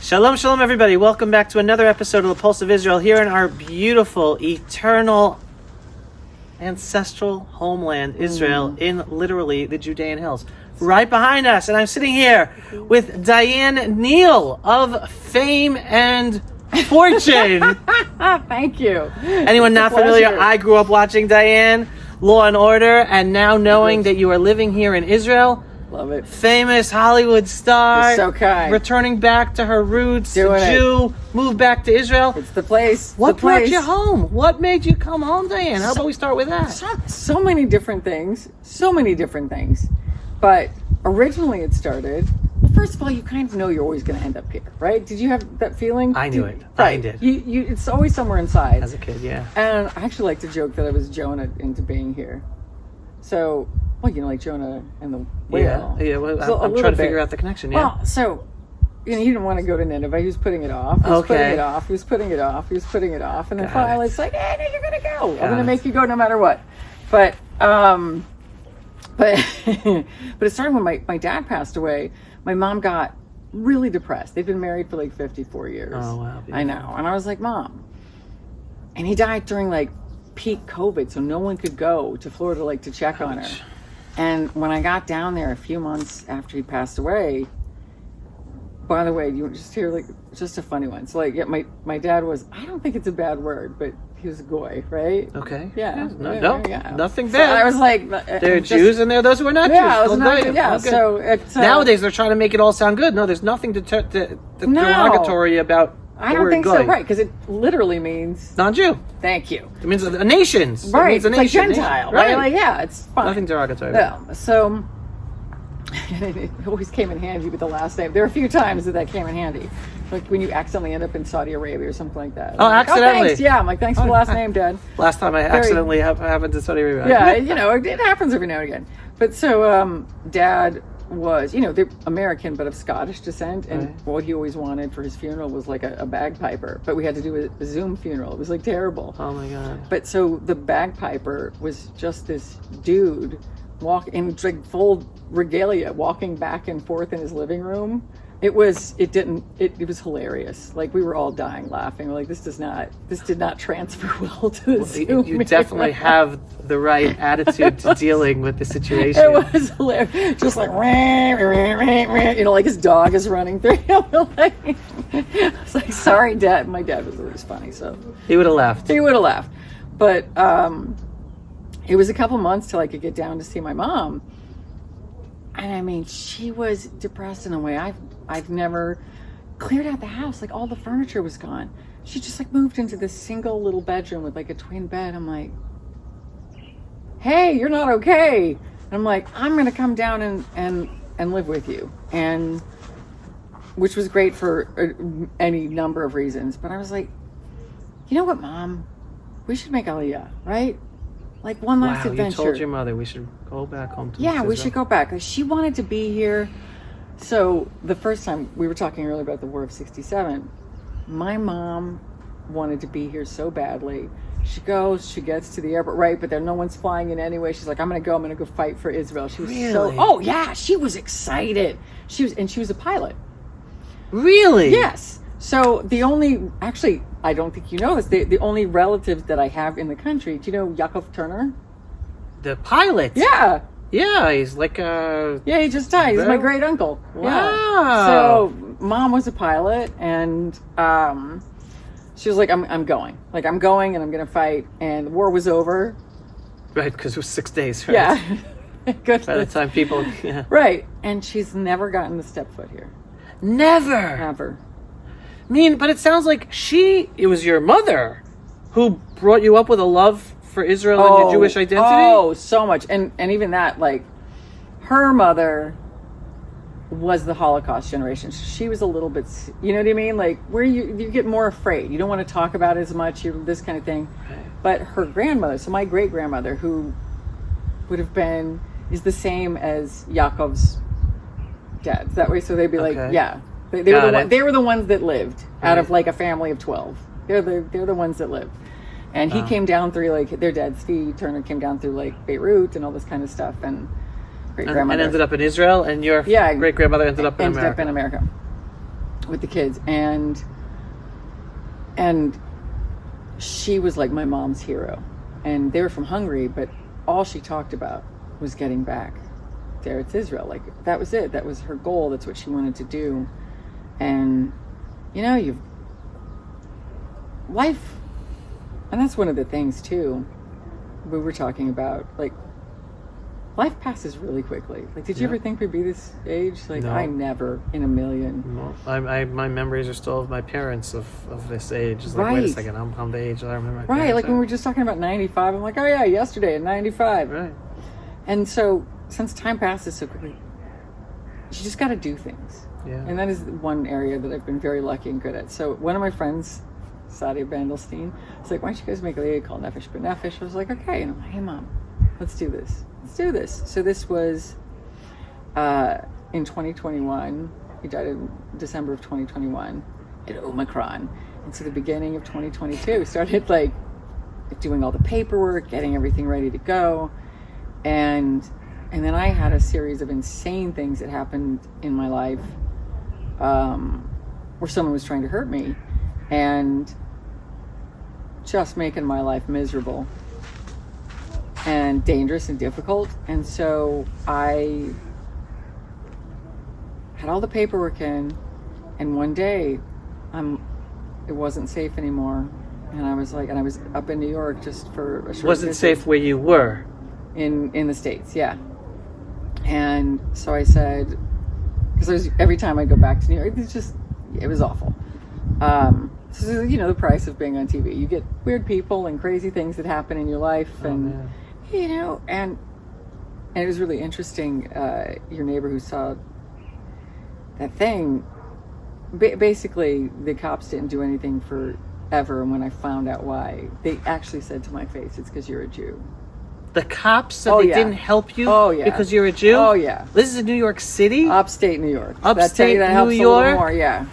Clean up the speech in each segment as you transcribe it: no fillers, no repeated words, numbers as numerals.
Shalom, shalom, everybody. Welcome back to another episode of The Pulse of Israel here in our beautiful, eternal, ancestral homeland, Israel, in literally the Judean hills. Right behind us, and I'm sitting here with Diane Neal of fame and fortune. Thank you. Anyone not familiar? I grew up watching Diane, Law and Order, and now knowing that you are living here in Israel. Love it. Famous Hollywood star. You're so kind. Returning back to her roots. Doing Jew. Moved back to Israel. It's the place. What brought you home? What made you come home, Diane? How about we start with that? So many different things. So many different things. But originally it started... Well, first of all, you kind of know you're always going to end up here, right? Did you have that feeling? I knew it. Right. I did. It's always somewhere inside. As a kid, yeah. And I actually like to joke that I was Jonah into being here. So... Well, you know, like Jonah and the whale. Yeah. Well, I'm trying to figure out the connection. Yeah. Well, so he didn't want to go to Nineveh. He was putting it off. He was putting it off. He was putting it off. He was putting it off. And then finally, it's like, hey, no, you're gonna go. I'm gonna make you go no matter what. But but it started when my dad passed away. My mom got really depressed. They've been married for like 54 years. Oh wow. Beautiful. I know. And I was like, Mom. And he died during like peak COVID, so no one could go to Florida like to check on her. And when I got down there a few months after he passed away, by the way, you just hear like just a funny one. So like, yeah, my dad was, I don't think it's a bad word, but he was a goy, right? Okay. Yeah. Nothing bad. So I was like, there are Jews and there are those who are not Jews. So it's nowadays they're trying to make it all sound good. No, there's nothing derogatory about. I don't think so, right? Because it literally means non-Jew. Thank you. It means nations. Right. It means a it's nation. Like Gentile, right? Like, yeah, it's fine. Nothing derogatory. No. So it always came in handy with the last name. There are a few times that came in handy, like when you accidentally end up in Saudi Arabia or something like that. Oh, accidentally? Oh, thanks. Yeah, I'm like, thanks for the last name, Dad. Last time I accidentally happened to Saudi Arabia. Yeah, you know, it happens every now and again. But so, Dad was, you know, they're American but of Scottish descent, and what he always wanted for his funeral was like a bagpiper, but we had to do a Zoom funeral. It was like terrible. Oh my god. But so the bagpiper was just this dude in like full regalia walking back and forth in his living room. It was hilarious. Like we were all dying laughing. We're like, this did not transfer well to the Zoom. You definitely have the right attitude to dealing with the situation. It was hilarious. Just like, you know, like his dog is running through. It's like, sorry, Dad. My dad was always funny, so he would have laughed. But it was a couple months till I could get down to see my mom. And I mean, she was depressed in a way I've never cleared out the house. Like all the furniture was gone. She just like moved into this single little bedroom with like a twin bed. I'm like, hey, you're not okay. And I'm like, I'm going to come down and live with you. And which was great for any number of reasons. But I was like, you know what, Mom? We should make Aliyah, right? Like one last adventure. You told your mother we should go back home to Israel. We should go back. She wanted to be here. So the first time, we were talking earlier about the War of 67. My mom wanted to be here so badly. She goes, she gets to the airport, right? But no one's flying in anyway. She's like, I'm going to go fight for Israel. She was oh yeah, she was excited. She was a pilot. Really? Yes. So I don't think you know this. The only relatives that I have in the country, do you know Yaakov Turner? The pilot? Yeah. Yeah, he's like a... Yeah, he just died. He's my great uncle. Wow. Yeah. So Mom was a pilot, and she was like, I'm going. Like, I'm going, and I'm going to fight. And the war was over. Right, because it was 6 days, right? Yeah. Good. By the time people... Yeah. Right. And she's never gotten to step foot here. Never. I mean, but it sounds like it was your mother who brought you up with a love for Israel and your Jewish identity? Oh, so much. And even that, like, her mother was the Holocaust generation. She was a little bit, you know what I mean? Like, where you get more afraid. You don't want to talk about it as much, this kind of thing. Right. But her grandmother, so my great-grandmother, who would have is the same as Yaakov's dad. That way, so they'd be like, yeah. They were the ones that lived out of like a family of 12. They're the ones that lived. And he came down through like their dad's feet. Turner came down through like Beirut and all this kind of stuff. And great grandmother and ended up in Israel. And your great grandmother ended up in America. with the kids, and she was like my mom's hero, and they were from Hungary, but all she talked about was getting back there. It's Israel. Like, that was it. That was her goal. That's what she wanted to do. And you've life, and that's one of the things too we were talking about, like, life passes really quickly. Like, did you ever think we'd be this age? Like, no. I never in a million. No. My memories are still of my parents of this age. It's like, right. Wait a second, I'm the age that I remember. Right, like when we were just talking about 95, I'm like, oh yeah, yesterday at 95. Right. And so, since time passes so quickly, you just got to do things. Yeah. And that is one area that I've been very lucky and good at. So one of my friends, Sadia Bandelstein, was like, why don't you guys make a lady called Nefesh B'Nefesh? I was like, okay. And I'm like, hey mom, let's do this. So this was in 2021. He died in December of 2021 at Omicron. And so the beginning of 2022 started like doing all the paperwork, getting everything ready to go. And then I had a series of insane things that happened in my life where someone was trying to hurt me and just making my life miserable and dangerous and difficult. And so I had all the paperwork in, and one day it wasn't safe anymore. And I was up in New York just for a short Wasn't visit. safe where you were? In the States, yeah. And so I said, because every time I go back to New York, it was awful. So the price of being on TV. You get weird people and crazy things that happen in your life, and and it was really interesting. Your neighbor who saw that thing, basically the cops didn't do anything forever, and when I found out why, they actually said to my face, "It's because you're a Jew." The cops said they didn't help you because you're a Jew? Oh, yeah. This is in New York City? Upstate New York. Upstate that New helps York? A little more, yeah.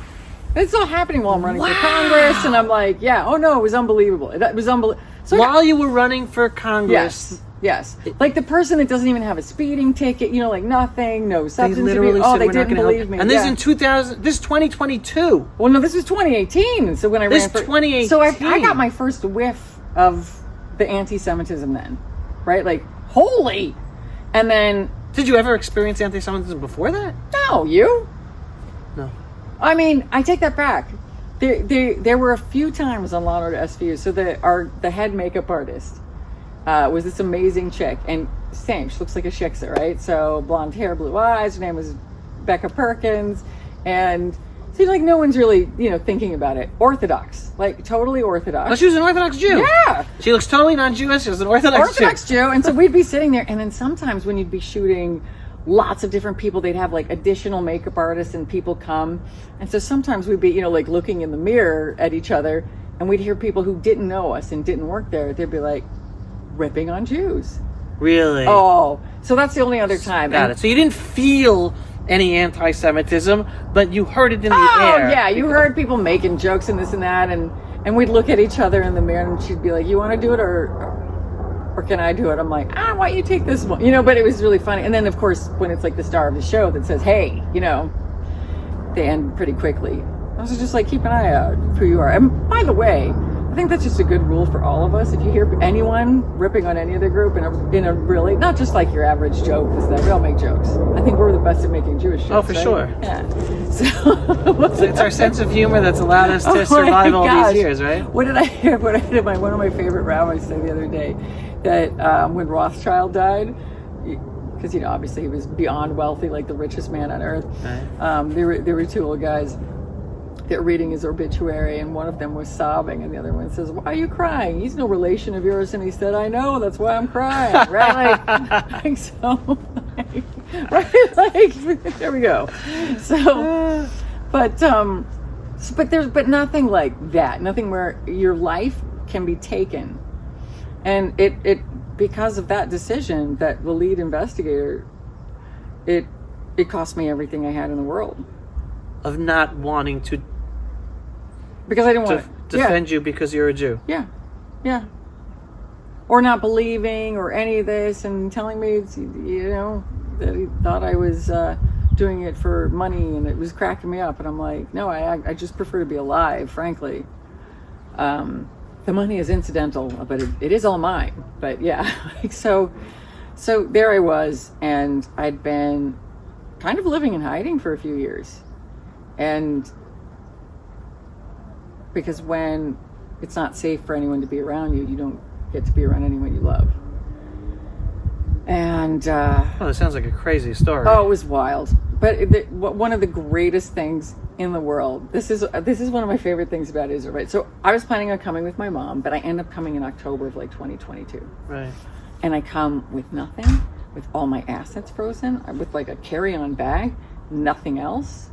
It's all happening while I'm running for Congress, and I'm like, it was unbelievable. It was unbelievable. So while you were running for Congress? Yes. Like the person that doesn't even have a speeding ticket, like nothing, no substance abuse. They literally said, they we're not didn't going to believe help. me. And this is this is 2022. Well, no, this was 2018. So when I ran for... 2018. So I got my first whiff of the anti-Semitism then, right? Like, holy. And then... Did you ever experience anti-Semitism before that? No, you? No. I mean, I take that back. There were a few times on Law & Order SVU. So the head makeup artist was this amazing chick, and same, she looks like a shiksa, right? So blonde hair, blue eyes. Her name was Becca Perkins, and seems like no one's really thinking about it. Orthodox, like totally Orthodox. Oh, she was an Orthodox Jew. Yeah, she looks totally non-Jewish. She was an Orthodox Jew. And so we'd be sitting there, and then sometimes when you'd be shooting lots of different people, they'd have like additional makeup artists and people come, and so sometimes we'd be like looking in the mirror at each other, and we'd hear people who didn't know us and didn't work there, they'd be like ripping on Jews. Really? Oh, so that's the only other time. Got it. So you didn't feel any anti-Semitism, but you heard it in the air. Oh yeah, you heard people making jokes and this and that, and we'd look at each other in the mirror, and she'd be like, you want to do it or can I do it? I'm like, why don't you take this one? But it was really funny. And then, of course, when it's like the star of the show that says, hey, they end pretty quickly. I was just like, keep an eye out who you are. And by the way, I think that's just a good rule for all of us. If you hear anyone ripping on any other group in a really, not just like your average joke, is that we all make jokes. I think we're the best at making Jewish jokes. Oh, for sure. Yeah. So it's our sense of humor that's allowed us to survive all these years, right? What did I hear? One of my favorite rabbis say the other day, that when Rothschild died, because obviously he was beyond wealthy, like the richest man on earth. Right. There were two old guys that were reading his obituary, and one of them was sobbing, and the other one says, "Why are you crying? He's no relation of yours." And he said, "I know. That's why I'm crying." Right? Like so. Right? Like there we go. So, but there's nothing like that. Nothing where your life can be taken. And it because of that decision, that the lead investigator, it cost me everything I had in the world. Of not wanting to, because I didn't want to defend you because you're a Jew. Yeah, yeah. Or not believing or any of this, and telling me, that he thought I was doing it for money, and it was cracking me up. And I'm like, no, I just prefer to be alive, frankly. The money is incidental, but it is all mine. But yeah, so there I was, and I'd been kind of living in hiding for a few years. And because when it's not safe for anyone to be around you, you don't get to be around anyone you love. And oh, it sounds like a crazy story. Oh, it was wild. But one of the greatest things in the world. This is one of my favorite things about Israel. Right. So I was planning on coming with my mom, but I end up coming in October of like 2022. Right. And I come with nothing, with all my assets frozen, with like a carry-on bag, nothing else.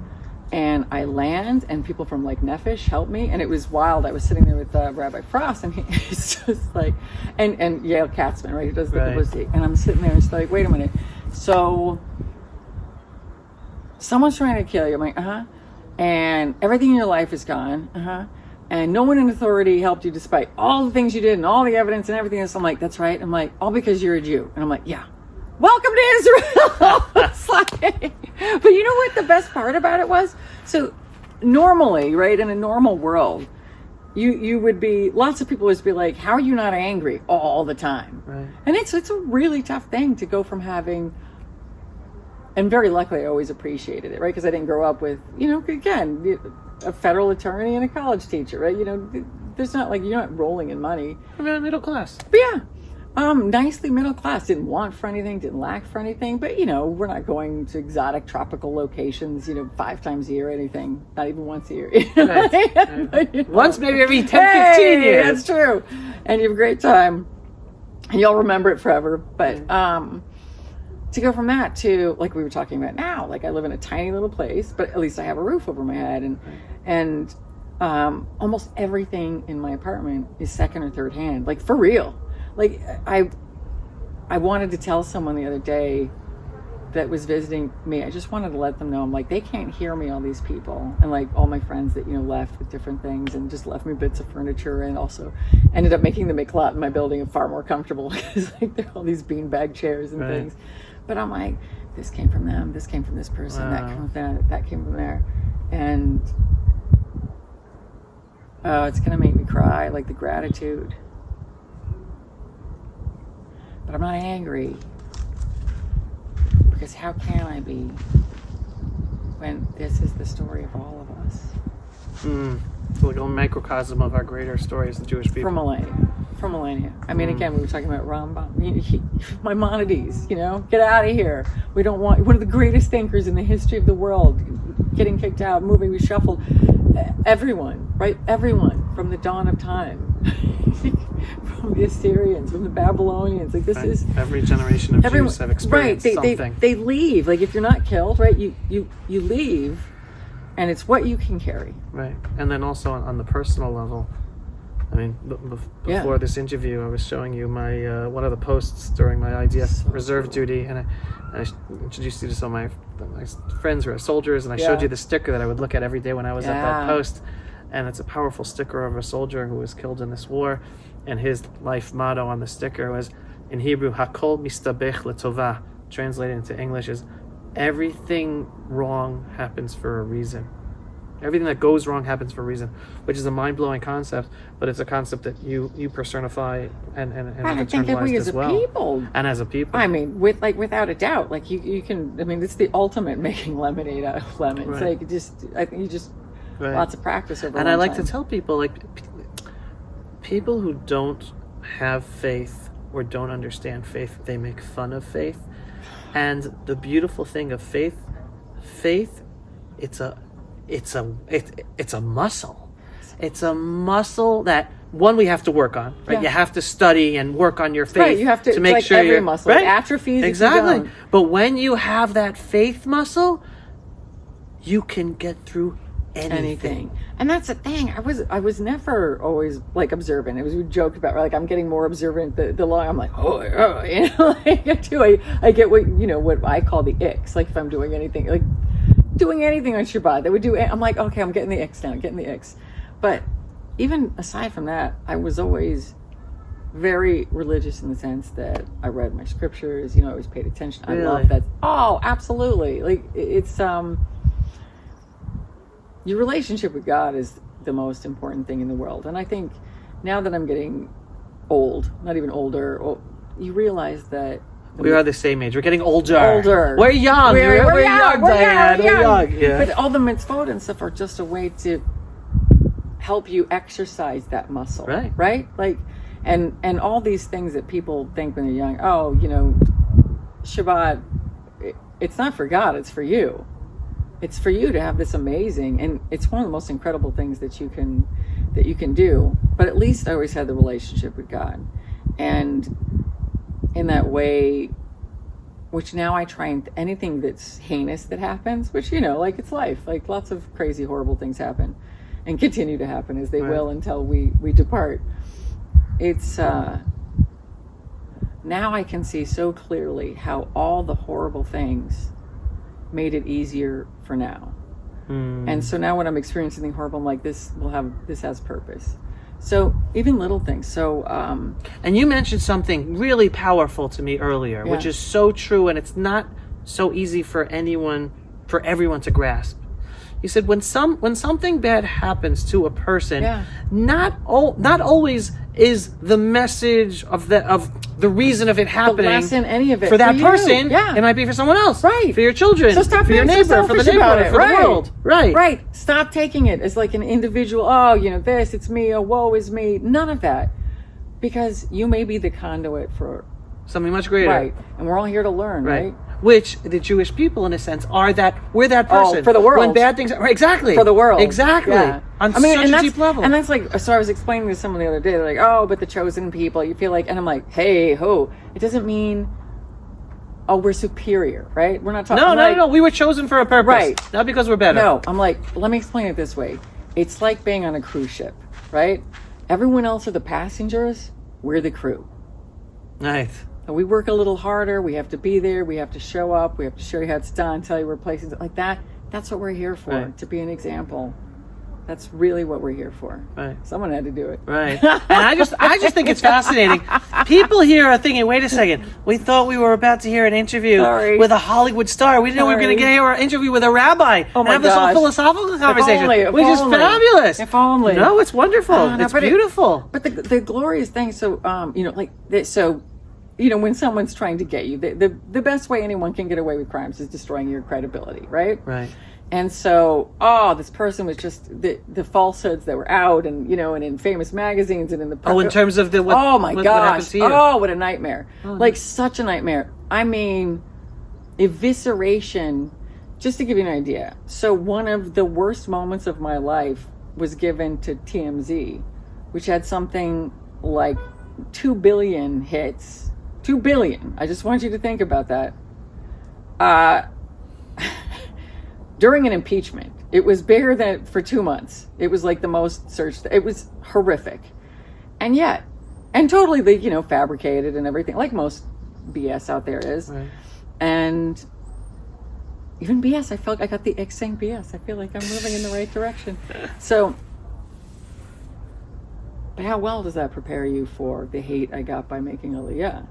And I land, and people from like Nefesh help me, and it was wild. I was sitting there with Rabbi Frost, and he's just like, and Yael Katzman, right, who does the publicity. And I'm sitting there, and it's like, wait a minute. So someone's trying to kill you. I'm like, and everything in your life is gone, and no one in authority helped you despite all the things you did and all the evidence and everything else. I'm like, that's right. I'm like, all because you're a Jew. And I'm like, yeah. Welcome to Israel. It's like, but you know what the best part about it was? So normally, right, in a normal world, you would be, lots of people would be like, how are you not angry all the time? Right. And it's a really tough thing to go from having, and very luckily I always appreciated it, right? Because I didn't grow up with, again, a federal attorney and a college teacher, right? There's not like, you're not rolling in money. I'm middle class. But yeah. Nicely middle class, didn't want for anything, didn't lack for anything, but we're not going to exotic tropical locations, 5 times a year or anything, not even once a year. Right. Once maybe every 10, 15 years. That's true. And you have a great time, and you'll remember it forever. But to go from that to, like we were talking about now, like I live in a tiny little place, but at least I have a roof over my head, and almost everything in my apartment is second or third hand, like for real. Like I wanted to tell someone the other day that was visiting me, I just wanted to let them know, I'm like, they can't hear me, all these people, and like all my friends that left with different things and just left me bits of furniture, and also ended up making the miklat in my building far more comfortable because like there are all these beanbag chairs and things. But I'm like, this came from them, this came from this person, that came from that came from there, and it's gonna make me cry, like the gratitude. But I'm not angry, because how can I be when this is the story of all of us? It's like a microcosm of our greater stories, the Jewish people. For millennia. I mean, again, we were talking about Rambam, Maimonides, get out of here. We don't want, one of the greatest thinkers in the history of the world, getting kicked out, moving, reshuffled. Everyone, right? Everyone from the dawn of time. From the Assyrians, from the Babylonians, like this is every generation of Jews have experienced something. They leave. Like if you're not killed, right? You leave, and it's what you can carry. Right, and then also on the personal level. I mean, before this interview, I was showing you my one of the posts during my IDF reserve duty, and I introduced you to some of my friends who are soldiers, and I showed you the sticker that I would look at every day when I was at that post. And it's a powerful sticker of a soldier who was killed in this war, and his life motto on the sticker was, in Hebrew, Hakol mistabech letovah, translated into English is, everything wrong happens for a reason. Everything that goes wrong happens for a reason, which is a mind-blowing concept, but it's a concept that you personify and I think that we as a people, and as a people, I mean, without a doubt, like you can. I mean, it's the ultimate making lemonade out of lemons. Right. Like I think you just. Right. Lots of practice over. And I like to tell people, like, people who don't have faith or don't understand faith, they make fun of faith. And the beautiful thing of faith, it's a muscle. It's a muscle that we have to work on. Right, you have to study and work on your faith. Right, you have to make like sure every you're muscle. It atrophies. Exactly. But when you have that faith muscle, you can get through anything. And that's the thing. I was never always like observant. It was, we joked about, like, I'm getting more observant the longer I'm like, like I get what I call the icks. Like if I'm doing anything on Shabbat, they would do. I'm like, okay, I'm getting the icks now, getting the icks. But even aside from that, I was always very religious in the sense that I read my scriptures, I always paid attention. I Really? love that. Oh, absolutely. Like, it's, your relationship with God is the most important thing in the world. And I think now that I'm getting old, not even older, you realize that we are the same age. We're getting older. We're young. We're young, Diane. We're young. Yeah. But all the mitzvot and stuff are just a way to help you exercise that muscle. Right. Right? Like, and all these things that people think when they're young, Shabbat, it's not for God, it's for you. It's for you to have this amazing, and it's one of the most incredible things that you can do. But at least I always had the relationship with God. And in that way, which now I try, and anything that's heinous that happens, which, like, it's life, like lots of crazy, horrible things happen and continue to happen as they will until we depart. It's, now I can see so clearly how all the horrible things made it easier for now. And so now when I'm experiencing something horrible, I'm like, this has purpose. So even little things. So, and you mentioned something really powerful to me earlier, which is so true, and it's not so easy for everyone to grasp. You said when something bad happens to a person, not always is the message of the reason of it happening, the lesson, any of it for that you. person. It might be for someone else, right? For your children, so stop for your neighbor, for the neighborhood, for the world, right? Stop taking it as like an individual. Oh, this, it's me. Oh, woe is me. None of that, because you may be the conduit for something much greater, right? And we're all here to learn, right? Which the Jewish people, in a sense, we're that person for the world. When bad things, exactly, for the world, exactly. Yeah. On such a deep level. And that's like, so I was explaining to someone the other day, they're like, oh, but the chosen people, you feel like, and I'm like, hey, ho, it doesn't mean, we're superior, right? We're not talking. No. We were chosen for a purpose, right? Not because we're better. No, I'm like, let me explain it this way. It's like being on a cruise ship, right? Everyone else are the passengers. We're the crew. Nice. We work a little harder. We have to be there. We have to show up. We have to show you how it's done, tell you we're placing it like that. That's what we're here for, to be an example. That's really what we're here for. Right. Someone had to do it. Right. And I just think it's fascinating. People here are thinking, wait a second, we thought we were about to hear an interview with a Hollywood star. We didn't know we were going to hear an interview with a rabbi and have this whole philosophical conversation, which is fabulous. If only. No, it's wonderful. It's beautiful. But the glorious thing, so, when someone's trying to get you, the best way anyone can get away with crimes is destroying your credibility, right? Right. And so, this person was just the falsehoods that were out, and and in famous magazines and in the in terms of what happened to you? What a nightmare! Such a nightmare. I mean, evisceration. Just to give you an idea, so one of the worst moments of my life was given to TMZ, which had something like 2 billion hits. 2 billion. I just want you to think about that. During an impeachment, it was bigger than for 2 months. It was like the most searched. It was horrific, and totally, fabricated and everything, like most BS out there is. Right. And even BS, I felt like I got the ick saying BS. I feel like I'm moving in the right direction. So, but how well does that prepare you for the hate I got by making Aliyah?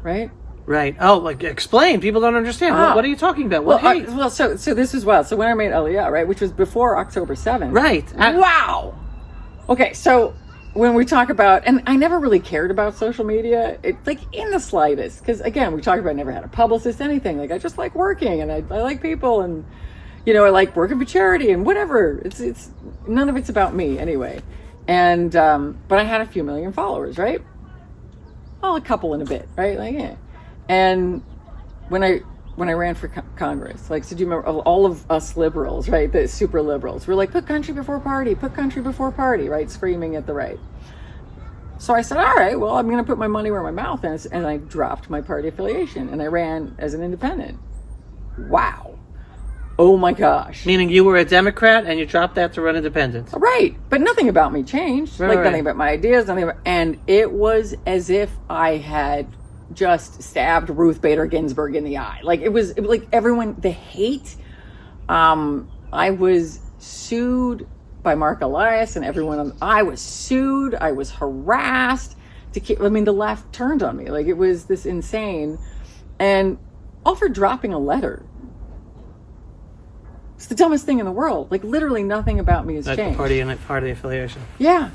Right? Right. Oh, explain. People don't understand. What are you talking about? So this is wild. So when I made Aliyah, right, which was before October 7th. Right. Wow. Okay, so when we talk about, and I never really cared about social media, in the slightest, because again, we talked about I never had a publicist, anything. Like, I just like working, and I like people, and I like working for charity and whatever. It's none of it's about me anyway. And but I had a few million followers, right? Well, a couple in a bit, right? And when I ran for Congress, so do you remember all of us liberals, right? The super liberals, we're like, put country before party, right? Screaming at the right. So I said, all right, well, I'm going to put my money where my mouth is, and I dropped my party affiliation and I ran as an independent. Wow. Oh my gosh. Meaning you were a Democrat and you dropped that to run independent. Right. But nothing about me changed. Nothing about my ideas, and it was as if I had just stabbed Ruth Bader Ginsburg in the eye. It was like everyone, the hate. I was sued by Mark Elias and everyone. I was sued. I was harassed to keep. I mean, the left turned on me. Like, it was this insane, and all for dropping a letter. It's the dumbest thing in the world. Like, literally nothing about me has changed. Party affiliation. Yeah.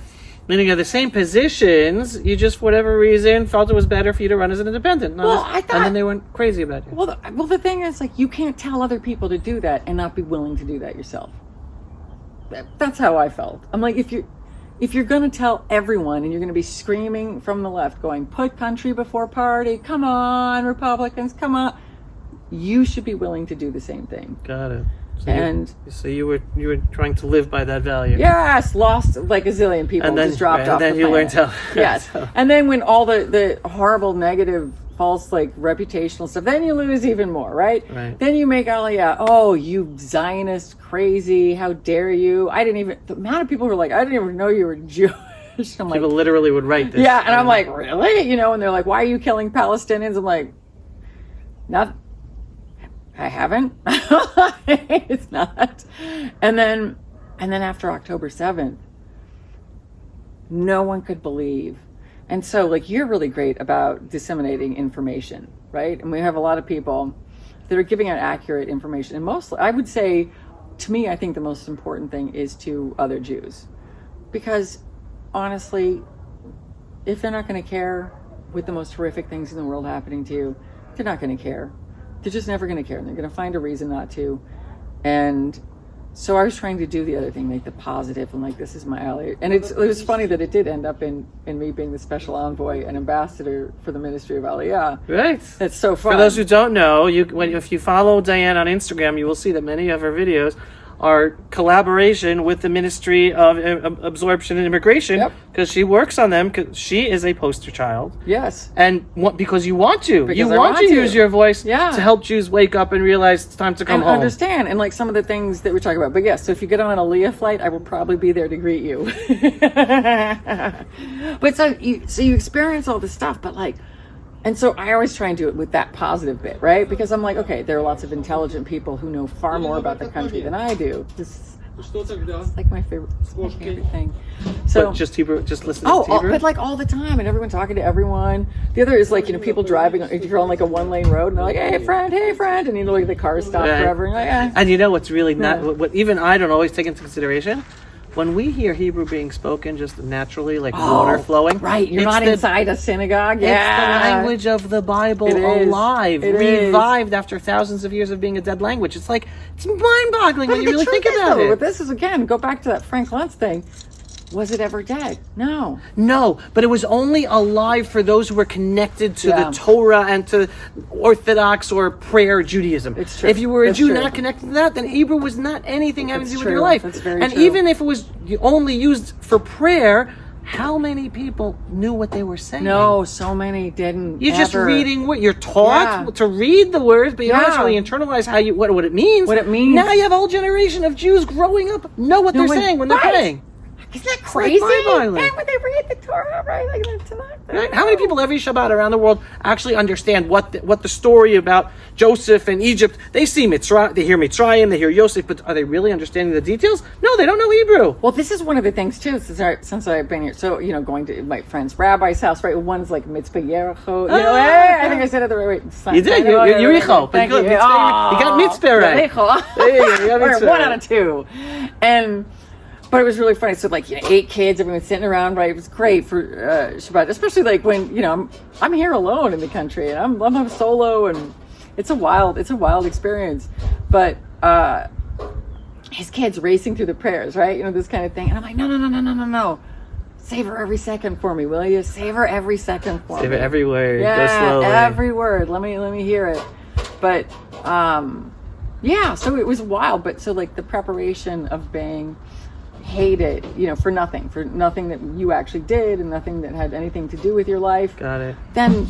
Meaning you have the same positions, you just, for whatever reason, felt it was better for you to run as an independent. And then they went crazy about you. Well, the thing is, like, you can't tell other people to do that and not be willing to do that yourself. That's how I felt. I'm like, if you're going to tell everyone and you're going to be screaming from the left, going, put country before party, come on, Republicans, come on, you should be willing to do the same thing. Got it. So you were trying to live by that value. Yes, lost like a zillion people, and then, just dropped off. And then the you planet. learned how. Yes, and then when all the horrible, negative, false, like reputational stuff, then you lose even more, right? Then you make Aliyah. Oh, you Zionist, crazy! How dare you? The amount of people who were like, I didn't even know you were Jewish. I'm people literally would write this. Yeah, and I'm like, really? You know, and they're like, why are you killing Palestinians? I'm like, not. I haven't. It's not. And then after October 7th, no one could believe. And so, like, you're really great about disseminating information, right? And we have a lot of people that are giving out accurate information. And mostly, I would say, to me, I think the most important thing is to other Jews. Because, honestly, if they're not going to care with the most horrific things in the world happening to you, they're not going to care. They're just never going to care, and they're going to find a reason not to. And so I was trying to do the other thing, make the positive, and like, this is my ally. And it was funny that it did end up in me being the special envoy and ambassador for the Ministry of Aliyah. Right. It's so fun. For those who don't know, if you follow Diane on Instagram, you will see that many of her videos are collaboration with the Ministry of Absorption and Immigration, because she works on them, because she is a poster child. Yes. And because you want to. Because you I want to use your voice to help Jews wake up and realize it's time to come home. And understand, and like some of the things that we're talking about. But yes, so if you get on an Aliyah flight, I will probably be there to greet you. But so you experience all this stuff, but like, and so I always try and do it with that positive bit, right? Because I'm like, okay, there are lots of intelligent people who know far more about the country than I do. It's like my favorite thing. So but just Hebrew, just listening to Hebrew? But like all the time, and everyone talking to everyone. The other is like, you know, people driving, if you're on like a 1-lane road, and they're like, hey friend, and you know, like the cars stop forever. And, like, and you know what's really not, what even I don't always take into consideration? When we hear Hebrew being spoken just naturally, like water flowing. Right, you're not inside a synagogue. It's the language of the Bible alive, revived after thousands of years of being a dead language. It's like, it's mind-boggling when you really think about it. But this is, again, go back to that Frank Luntz thing. Was it ever dead? No. No, but it was only alive for those who were connected to the Torah and to Orthodox or prayer Judaism. It's true. If you were a Jew not connected to that, then Hebrew was not anything having to do with your life. That's very and true. Even if it was only used for prayer, how many people knew what they were saying? No, so many didn't. You're just reading what you're taught to read the words, but you don't actually internalize what it means. What it means. Now you have a whole generation of Jews growing up know what they're saying when they're praying. Isn't that crazy? And when they read the Torah, right? Like tonight. Right? How many people every Shabbat around the world actually understand what the story about Joseph and Egypt? They see Mitzrayim, they hear Mitzrayim, they hear Yosef, but are they really understanding the details? No, they don't know Hebrew. Well, this is one of the things too. Since I've been here, so you know, going to my friend's rabbi's house, right? One's like Mitzvah Yericho. You know, I think I said it the right way. You did. Yericho. Thank you. You got Mitzvah right. There you go. 1 out of 2, But it was really funny. So, like, you know, 8 kids, everyone sitting around, right? It was great for Shabbat, especially like when, you know, I'm here alone in the country, and I'm solo, and it's a wild experience. But his kids racing through the prayers, right? You know, this kind of thing, and I'm like, no. Savor every second for me, will you? Savor every second for me. Savor every word. Yeah, go slowly. Every word. Let me hear it. But so it was wild. But so like the preparation of being hated, you know, for nothing that you actually did and nothing that had anything to do with your life. Got it. Then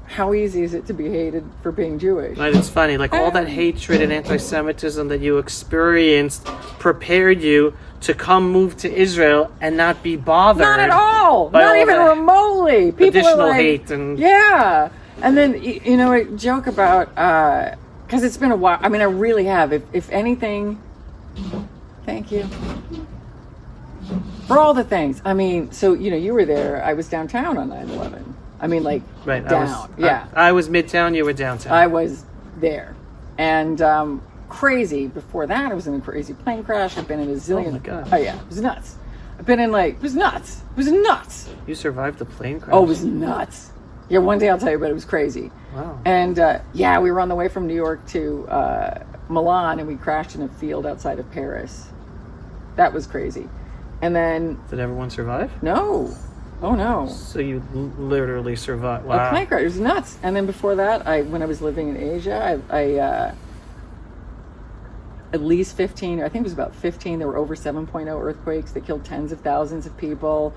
how easy is it to be hated for being Jewish? Right, it's funny, like all that hatred and anti-Semitism that you experienced prepared you to move to Israel and not be bothered. Not at all. Not even remotely. People additional are like, hate and and then you know, I joke about because it's been a while. I mean, I really have. If anything, thank you. For all the things. I mean, so, you were there. I was downtown on 9/11. I mean, like, right, down. I was Midtown, you were downtown. I was there. And crazy. Before that, I was in a crazy plane crash. I've been in a zillion. Oh, my God. Oh, yeah. It was nuts. I've been in, it was nuts. It was nuts. You survived the plane crash? Oh, it was nuts. Yeah, one day I'll tell you, but it was crazy. Wow. And, we were on the way from New York to Milan, and we crashed in a field outside of Paris. That was crazy. And then... Did everyone survive? No. Oh, no. So you literally survived. Wow. A plane crash. It was nuts. And then before that, when I was living in Asia, I at least 15, I think it was about 15, there were over 7.0 earthquakes that killed tens of thousands of people.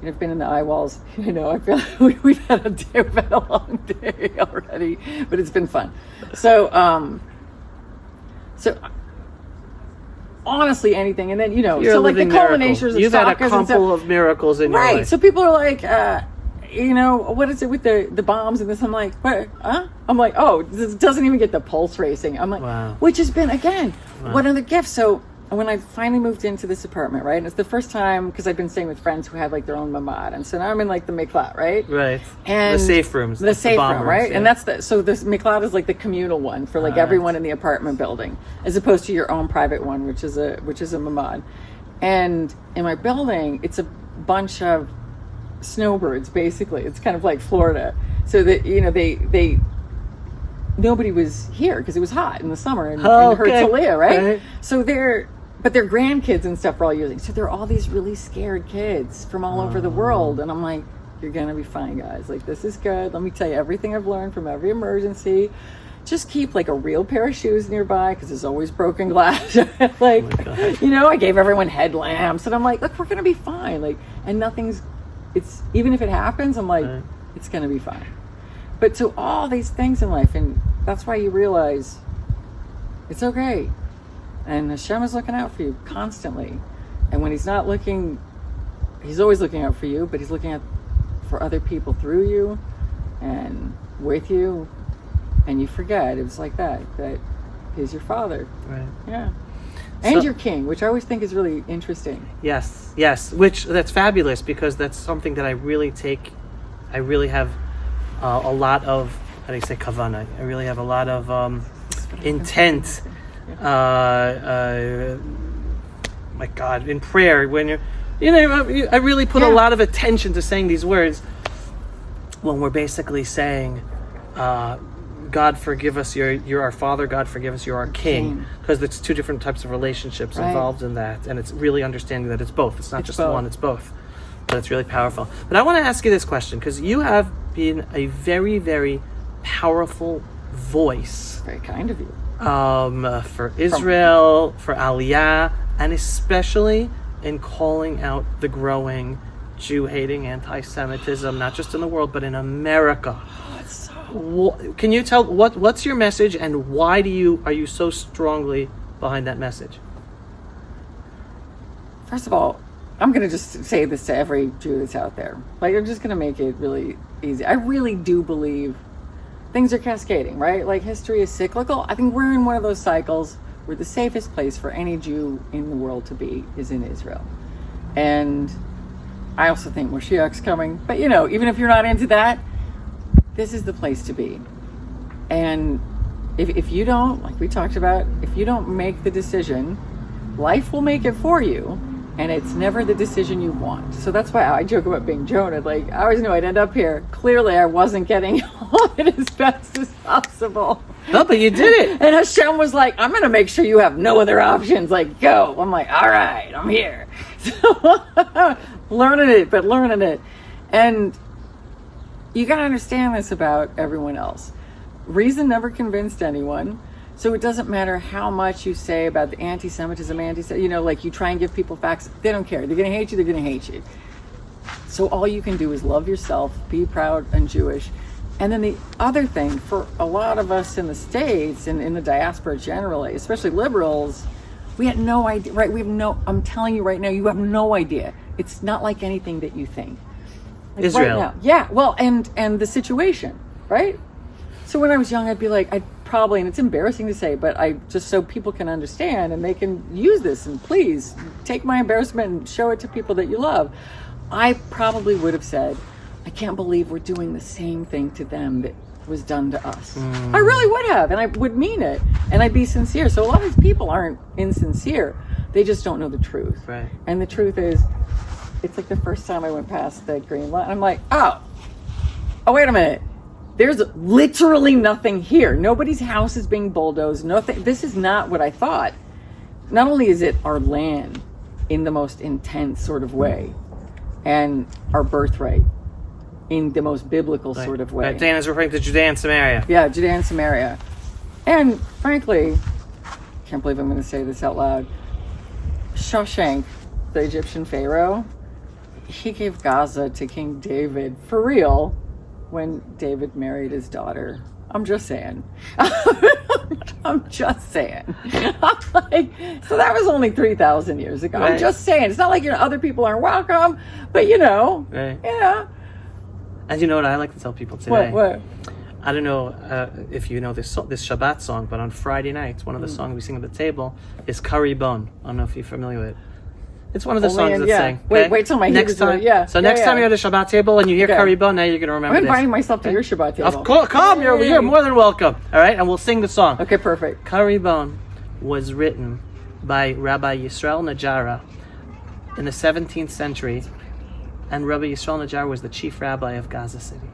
I've been in the eye walls. I feel like we've had a long day already, but it's been fun. So honestly, anything, and then You're so like the culminations of You've had a stalkers and couple stuff. of miracles in your Right. life. So people are like, what is it with the bombs and this? I'm like, what? Huh? I'm like, oh, this doesn't even get the pulse racing. I'm like, wow. Which has been again one of the gifts. So when I finally moved into this apartment, right, and it's the first time because I've been staying with friends who had their own mamad, and so now I'm in the miklat, right? Right. And the safe rooms. The safe room, rooms, right? yeah. And that's so this miklat is the communal one for everyone in the apartment building, as opposed to your own private one, which is a mamad. And in my building, it's a bunch of snowbirds, basically. It's kind of like Florida. So that they nobody was here because it was hot in the summer and Herzliya, right? So their grandkids and stuff are all using. So there are all these really scared kids from all over the world, and I'm like, you're gonna be fine, guys. This is good. Let me tell you everything I've learned from every emergency. Just keep a real pair of shoes nearby because there's always broken glass. I gave everyone headlamps, and I'm like, look, we're gonna be fine. And nothing's. It's even if it happens, I'm like, it's gonna be fine. But so all these things in life, and that's why you realize it's okay. And Hashem is looking out for you constantly. And when he's not looking, he's always looking out for you, but he's looking out for other people through you and with you. And you forget, it was like that he's your father. Right. Yeah. And your king, which I always think is really interesting. Yes. Which, that's fabulous because that's something that I really have a lot of, how do you say, kavana? I really have a lot of intent. My God, in prayer, when I really put a lot of attention to saying these words when we're basically saying, God forgive us, you're our Father, God forgive us, you're our King. Because there's two different types of relationships involved in that. And it's really understanding that it's both. It's not just one, it's both. But it's really powerful. But I want to ask you this question, because you have been a very, very powerful voice. Very kind of you. For Israel, for Aliyah, and especially in calling out the growing Jew-hating anti-Semitism, not just in the world, but in America. Can you tell what's your message, and why are you so strongly behind that message? First of all, I'm going to just say this to every Jew that's out there. I'm just going to make it really easy. I really do believe things are cascading, right? History is cyclical. I think we're in one of those cycles where the safest place for any Jew in the world to be is in Israel. And I also think Moshiach's coming. But, even if you're not into that, this is the place to be. And if you don't, like we talked about, if you don't make the decision, life will make it for you. And it's never the decision you want. So that's why I joke about being Jonah. I always knew I'd end up here. Clearly, I wasn't getting on it as fast as possible. No, but you did it. And Hashem was like, I'm going to make sure you have no other options. Go. I'm like, all right, I'm here. So, learning it. And you got to understand this about everyone else. Reason never convinced anyone. So it doesn't matter how much you say about the anti-Semitism, you try and give people facts. They don't care. They're going to hate you. They're going to hate you. So all you can do is love yourself, be proud and Jewish. And then the other thing, for a lot of us in the States and in the diaspora generally, especially liberals, we had no idea, right? I'm telling you right now, you have no idea. It's not like anything that you think. Israel. Right now. Yeah. Well, and the situation, right? So when I was young, I'd probably, and it's embarrassing to say, but I just so people can understand and they can use this, and please take my embarrassment and show it to people that you love. I probably would have said, I can't believe we're doing the same thing to them that was done to us. I really would have, and I would mean it, and I'd be sincere. So a lot of these people aren't insincere. They just don't know the truth. Right. And the truth is, it's like the first time I went past the green light, I'm like, oh, wait a minute. There's literally nothing here. Nobody's house is being bulldozed. Nothing. This is not what I thought. Not only is it our land in the most intense sort of way, and our birthright in the most biblical sort of way. Right. Dan is referring to Judea and Samaria. Yeah, Judea and Samaria. And frankly, can't believe I'm going to say this out loud. Shawshank, the Egyptian pharaoh, he gave Gaza to King David for real when David married his daughter. I'm just saying. I'm just saying. Like, so that was only 3,000 years ago. Right. I'm just saying. It's not like, other people aren't welcome, but Right. yeah. And you know what I like to tell people today? What? I don't know if you know this Shabbat song, but on Friday nights, one of the songs we sing at the table is Kari Bon. I don't know if you're familiar with it. It's one of the songs that's sang. Okay? Wait till my next time. So next time you're at the Shabbat table and you hear Kari Bon, now you're going to remember I'm this. inviting myself to your Shabbat table. Of course, come. You're more than welcome. All right, and we'll sing the song. Okay, perfect. Kari Bon was written by Rabbi Yisrael Najara in the 17th century, and Rabbi Yisrael Najara was the chief rabbi of Gaza City.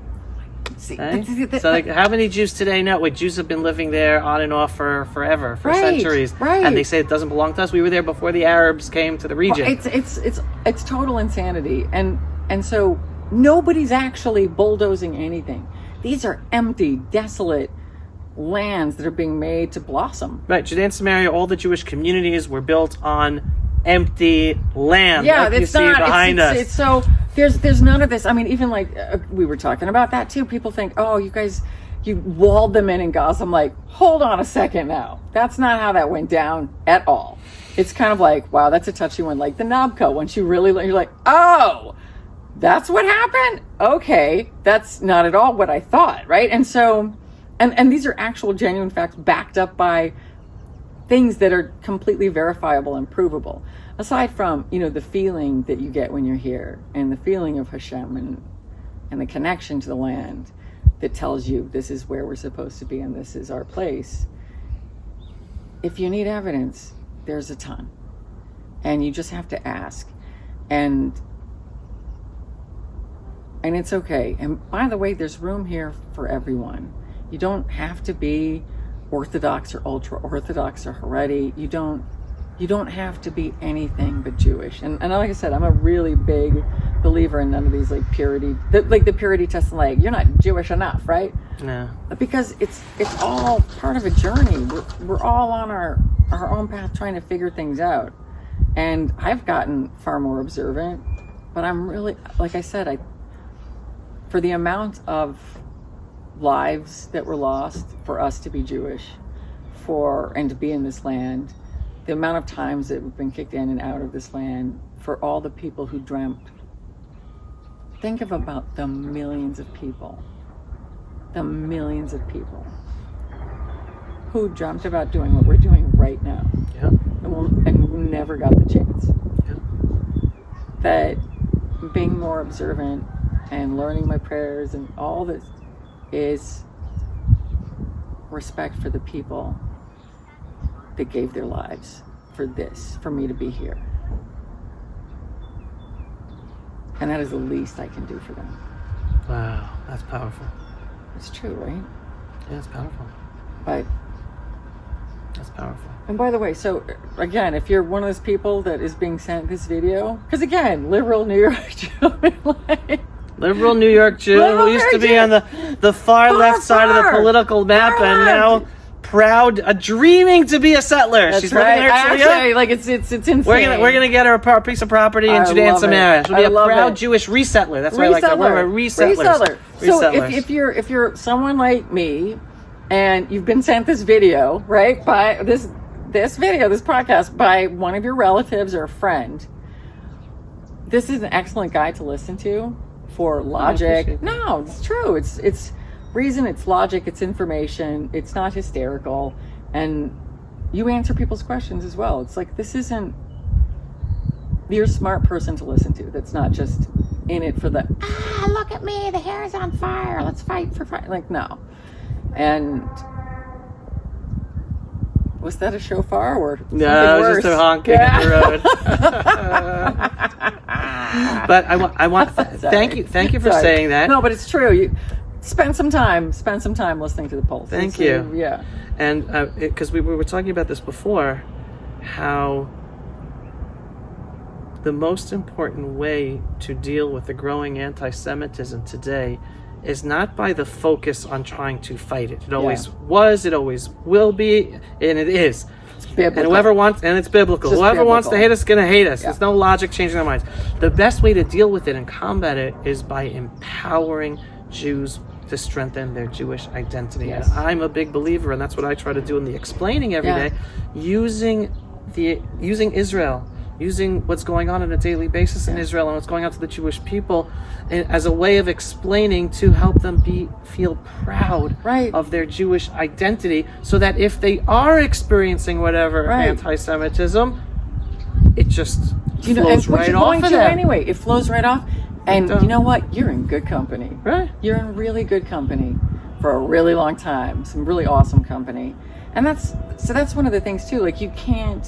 See, Okay? So, like, how many Jews today know? Wait, Jews have been living there on and off for forever, for centuries, right. and they say it doesn't belong to us. We were there before the Arabs came to the region. It's total insanity, and so nobody's actually bulldozing anything. These are empty, desolate lands that are being made to blossom. Right, Judea and Samaria, all the Jewish communities were built on empty land. Yeah, like it's you not see behind us. It's so there's none of this. I mean, even like we were talking about that too. People think, oh, you guys, you walled them in Gaza. I'm like, hold on a second now. That's not how that went down at all. It's kind of like, wow, that's a touchy one. Like the Nabka, once you really, you're like, oh, that's what happened? Okay, that's not at all what I thought, right? And so, and these are actual genuine facts backed up by things that are completely verifiable and provable. Aside from, the feeling that you get when you're here, and the feeling of Hashem and the connection to the land that tells you this is where we're supposed to be and this is our place. If you need evidence, there's a ton. And you just have to ask. And it's okay. And by the way, there's room here for everyone. You don't have to be Orthodox or ultra-Orthodox or Haredi. You don't have to be anything but Jewish. And like I said, I'm a really big believer in none of these like purity, the purity test, like you're not Jewish enough, right? No. Because it's all part of a journey. We're all on our own path trying to figure things out. And I've gotten far more observant, but I'm really, like I said, for the amount of lives that were lost for us to be Jewish, and to be in this land, the amount of times that we've been kicked in and out of this land, for all the people who dreamt. Think about the millions of people who dreamt about doing what we're doing right now. Yeah. And never got the chance. Yeah. That being more observant and learning my prayers and all this is respect for the people that gave their lives for me to be here. And that is the least I can do for them. Wow, that's powerful. It's true, right? Yeah, it's powerful. But that's powerful. And by the way, so again, if you're one of those people that is being sent this video, because again, liberal New York Jew, liberal New York Jew who used to be on the far left side of the political map and now proud, dreaming to be a settler. That's She's right. living there. Actually, like it's insane. We're gonna get her a piece of property in Judea and Samaria. She'll be a proud Jewish resettler. That's why I like that word. Resettler. So if you're someone like me, and you've been sent this video, right, by this podcast by one of your relatives or a friend, this is an excellent guide to listen to for logic. No, it's true. It's reason, it's logic, it's information, it's not hysterical, and you answer people's questions as well. It's like, this isn't, you're a smart person to listen to. That's not just in it for the, look at me, the hair is on fire, let's fight for fire. Like, no. And was that a shofar or something No, worse? just a honking in the road. But I want thank you for saying that. No, but it's true. You spend some time listening to the Pulse. Thank you. Yeah. And because we were talking about this before, how the most important way to deal with the growing anti-Semitism today is not by the focus on trying to fight it. It always was, it always will be, and it is. It's biblical. And whoever wants, and it's biblical. Just Whoever wants to biblical. hate us is going to hate us. Yeah. There's no logic changing their minds. The best way to deal with it and combat it is by empowering Jews to strengthen their Jewish identity. Yes. And I'm a big believer, and that's what I try to do in the explaining every day, using Israel, using what's going on a daily basis in Israel and what's going on to the Jewish people as a way of explaining to help them feel proud of their Jewish identity, so that if they are experiencing whatever anti-Semitism, it just flows right off of them. Anyway, it flows right off. And you know what? You're in good company. Right. You're in really good company for a really long time. Some really awesome company. And that's one of the things too. Like, you can't,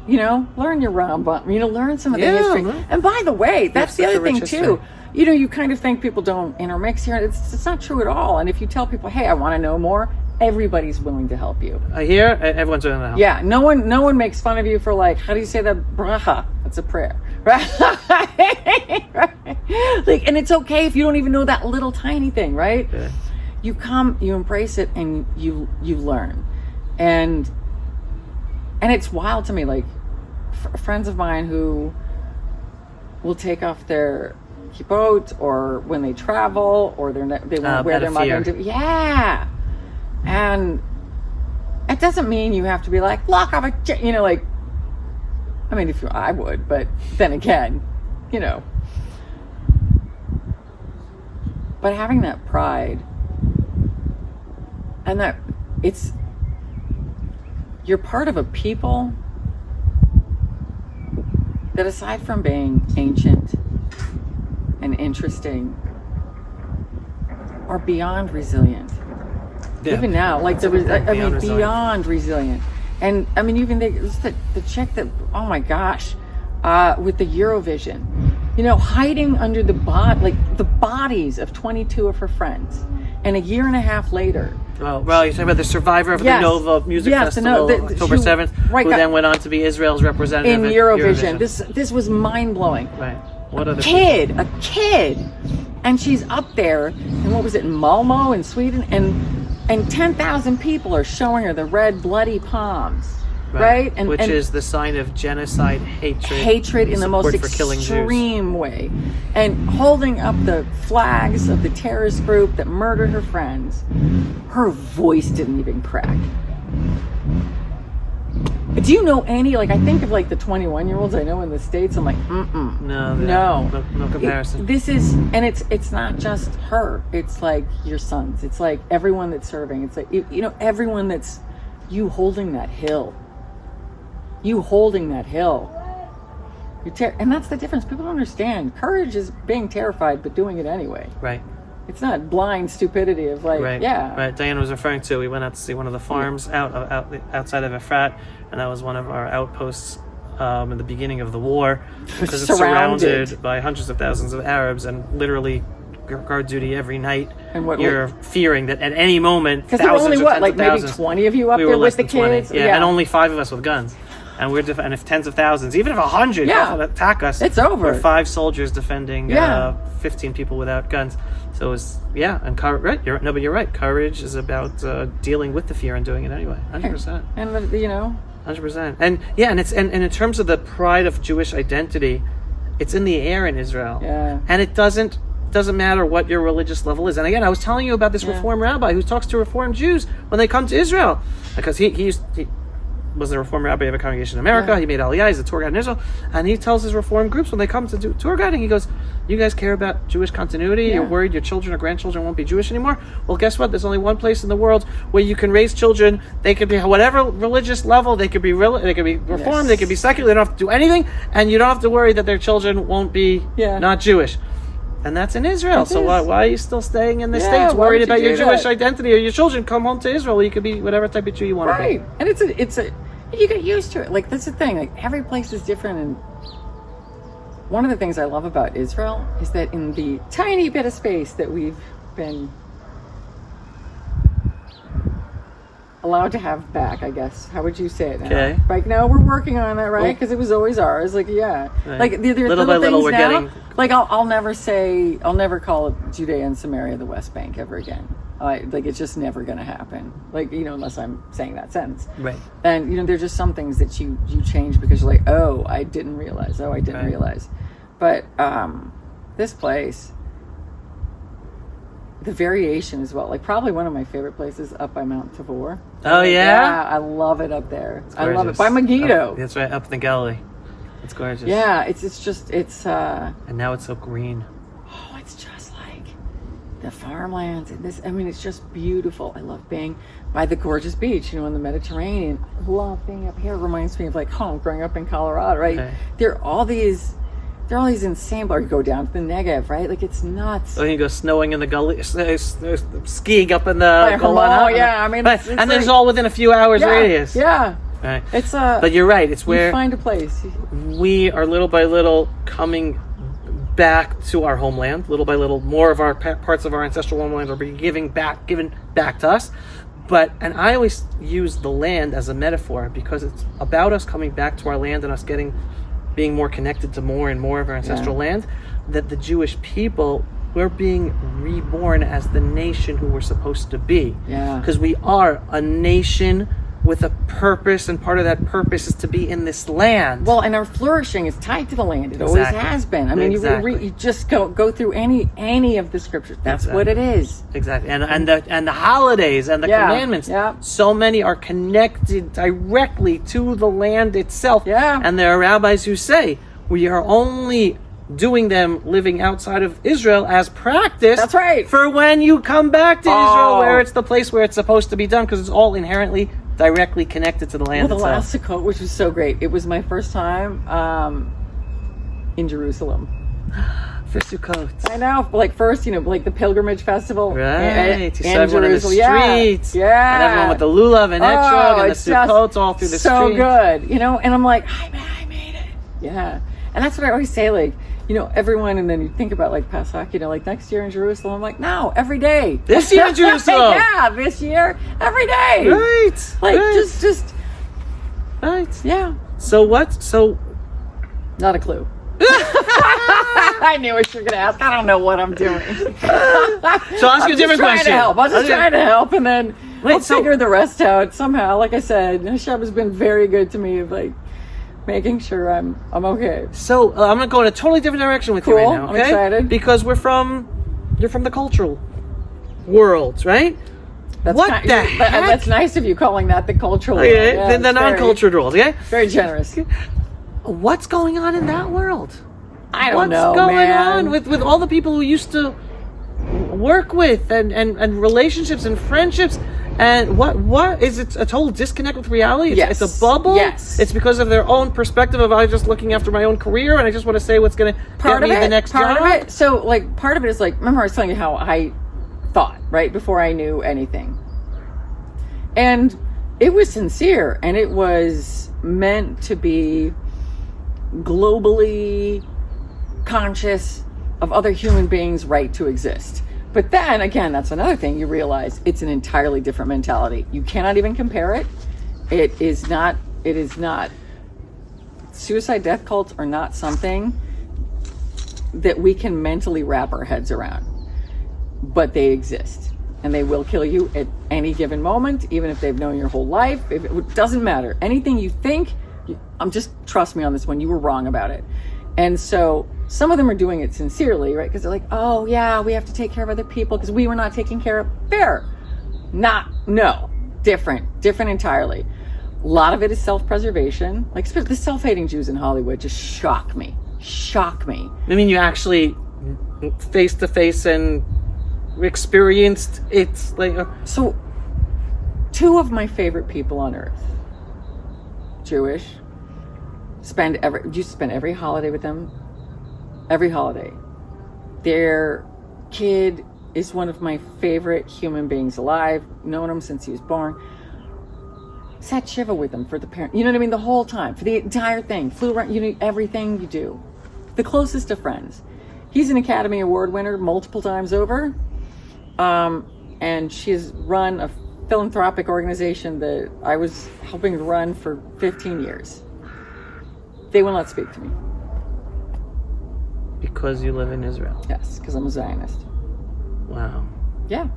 learn your Rambam, learn some of the history. Right. And by the way, that's the other thing history. too. You kind of think people don't intermix here. It's not true at all. And if you tell people, hey, I want to know more, everybody's willing to help you. Here, everyone's willing to help. Yeah, no one makes fun of you for, like, how do you say that? Bracha. That's a prayer. Right? Like, and it's okay if you don't even know that little tiny thing, right? Yeah. You come, you embrace it, and you learn. And it's wild to me, like, friends of mine who will take off their kippot, or when they travel, or they won't wear their mother. Yeah. And it doesn't mean you have to be like, look, I'm a, like, I mean, I would, but then again, but having that pride, and that you're part of a people that, aside from being ancient and interesting, are beyond resilient. Yeah. Even now, like, beyond resilient. And I mean, even the chick that, oh my gosh, with the Eurovision, hiding under the bodies of 22 of her friends, and a year and a half later. Well, you're talking about the survivor of the Nova Music Festival, October 7th, who then went on to be Israel's representative in Eurovision. This was mind blowing. Right. What other a kid, and she's up there, and what was it, in Malmo in Sweden, and 10,000 people are showing her the red bloody palms, right? And which is the sign of genocide, hatred in the most extreme way, and holding up the flags of the terrorist group that murdered her friends. Her voice didn't even crack. Do you know any, like, I think of, like, the 21-year-olds I know in the States, I'm like, no comparison. It's not just her. It's like your sons. It's like everyone that's serving. It's like, everyone that's, you holding that hill. And that's the difference. People don't understand. Courage is being terrified, but doing it anyway. Right. It's not blind stupidity of, like, Right. Diane was referring to, we went out to see one of the farms outside of Efrat, and that was one of our outposts in the beginning of the war, because it's surrounded by hundreds of thousands of Arabs, and literally guard duty every night. And you're fearing that at any moment, because there were only maybe 20 of you up there with the kids. 20. Yeah, and only 5 of us with guns. And and if tens of thousands, even if 100 attack us, it's over. We're 5 soldiers defending 15 people without guns. So it was, and courage, but you're right. Courage is about dealing with the fear and doing it anyway. 100%. And 100%. And and in terms of the pride of Jewish identity, it's in the air in Israel. Yeah. And it doesn't matter what your religious level is. And again, I was telling you about this Reform rabbi who talks to Reform Jews when they come to Israel, because he was the Reform rabbi of a congregation in America. He made Aliyah. He's a tour guide in Israel. And he tells his Reform groups when they come to do tour guiding, he goes, you guys care about Jewish continuity? You're worried your children or grandchildren won't be Jewish anymore? Well, guess what? There's only one place in the world where you can raise children. They could be whatever religious level. They could be they could be Reformed. They could be secular. They don't have to do anything. And you don't have to worry that their children won't be not Jewish. And that's in Israel. So why are you still staying in the States worried about your Jewish identity or your children? Come home to Israel. You could be whatever type of Jew you want to be. And it's a you get used to it. Like, that's the thing. Like, every place is different. And one of the things I love about Israel is that in the tiny bit of space that we've been allowed to have back, I guess. How would you say it now? Okay. Like, no, we're working on it, right? Because it was always ours. Like, Right. Like, there are little by little, we're now, getting. Like, I'll never call it Judea and Samaria the West Bank ever again. Like, it's just never going to happen. Like, unless I'm saying that sentence. Right. And, there's just some things that you change because you're like, oh, I didn't realize. Oh, I didn't realize. But this place, the variation as well. Like, probably one of my favorite places up by Mount Tabor. Oh, Yeah, I love it up there. I love it. By Gorgeous. Megiddo. That's right, up in the Galilee. It's gorgeous. Yeah, it's And now it's so green. oh, it's just like the farmlands and this. I mean, it's just beautiful. I love being by the gorgeous beach, in the Mediterranean. I love being up here. It reminds me of like home, growing up in Colorado, right? Okay. There are all these insane, or you go down to the Negev, right? Like, it's nuts. Oh, you go snowing in the gully, skiing up in the Golan. Yeah, I mean, Right. it's And like, there's all within a few hours radius. Yeah, Right. it's But you're right. It's where you find a place. we are little by little coming back to our homeland. Little by little, more of our parts of our ancestral homeland are being given back to us. And I always use the land as a metaphor because it's about us coming back to our land and us being more connected to more and more of our ancestral land. That the Jewish people, we're being reborn as the nation who we're supposed to be. Yeah. Because we are a nation with a purpose, and part of that purpose is to be in this land. Well, and our flourishing is tied to the land. It always has been. I mean, you just go through any of the scriptures. That's what it is. Exactly. And the holidays and the commandments. Yeah. So many are connected directly to the land itself. Yeah. And there are rabbis who say we are only doing them living outside of Israel as practice. That's right. For when you come back to Israel, where it's the place where it's supposed to be done, because it's all inherently directly connected to the land Well, the itself. last Sukkot, which was so great. It was my first time in Jerusalem. For Sukkot. I know, like first, like the pilgrimage festival. Right. You in saw everyone in the Jerusalem. streets. Yeah. And everyone with the lulav and etrog and the it's just Sukkot all through the so streets. good. And I'm like, I made it. Yeah. And that's what I always say, like, everyone, and then you think about like Pesach, like next year in Jerusalem. I'm like, no, every day. This year in Jerusalem. Yeah, this year, every day. Right. Like, right. just. Right. Yeah. So what? So. Not a clue. I knew what you were going to ask. I don't know what I'm doing. So I'll ask you a different question. I'll just try to help, and then we'll so- figure the rest out somehow. Like I said, Hashem has been very good to me, of like making sure I'm okay. So I'm going to go in a totally different direction with you right now. I'm Okay? excited. Because you're from the cultural world, right? That's What the heck? That's nice of you calling that the cultural world. Okay. Yeah, the it's non-cultured world. Okay. Very generous. What's going on in that world? I don't know, What's going man. on with all the people who used to work with and relationships and friendships? And what is it? A total disconnect with reality? Yes. It's a bubble. Yes. It's because of their own perspective of I just looking after my own career and I just want to say what's going to get me the next job. Part of it. So, like, part of it is like, remember I was telling you how I thought right before I knew anything, and it was sincere and it was meant to be globally conscious of other human beings' right to exist. But then again, that's another thing you realize, it's an entirely different mentality. You cannot even compare it. It is not. Suicide death cults are not something that we can mentally wrap our heads around, but they exist and they will kill you at any given moment, even if they've known your whole life. It doesn't matter. Anything you think, just trust me on this one, you were wrong about it. And so some of them are doing it sincerely, right? Because they're like, oh yeah, we have to take care of other people because we were not taking care of. Fair. No, different entirely. A lot of it is self-preservation. Like, the self-hating Jews in Hollywood just shock me. I mean, you actually face-to-face and experienced it's like... So, two of my favorite people on earth, Jewish, spend every holiday with them. Every holiday. Their kid is one of my favorite human beings alive. Known him since he was born. Sat Shiva with him for the parent. You know what I mean? The whole time. For the entire thing. Flew around. You know, everything you do. The closest of friends. He's an Academy Award winner multiple times over. And she's run a philanthropic organization that I was helping to run for 15 years. They will not speak to me. Because you live in Israel? Yes, because I'm a Zionist. Wow. Yeah.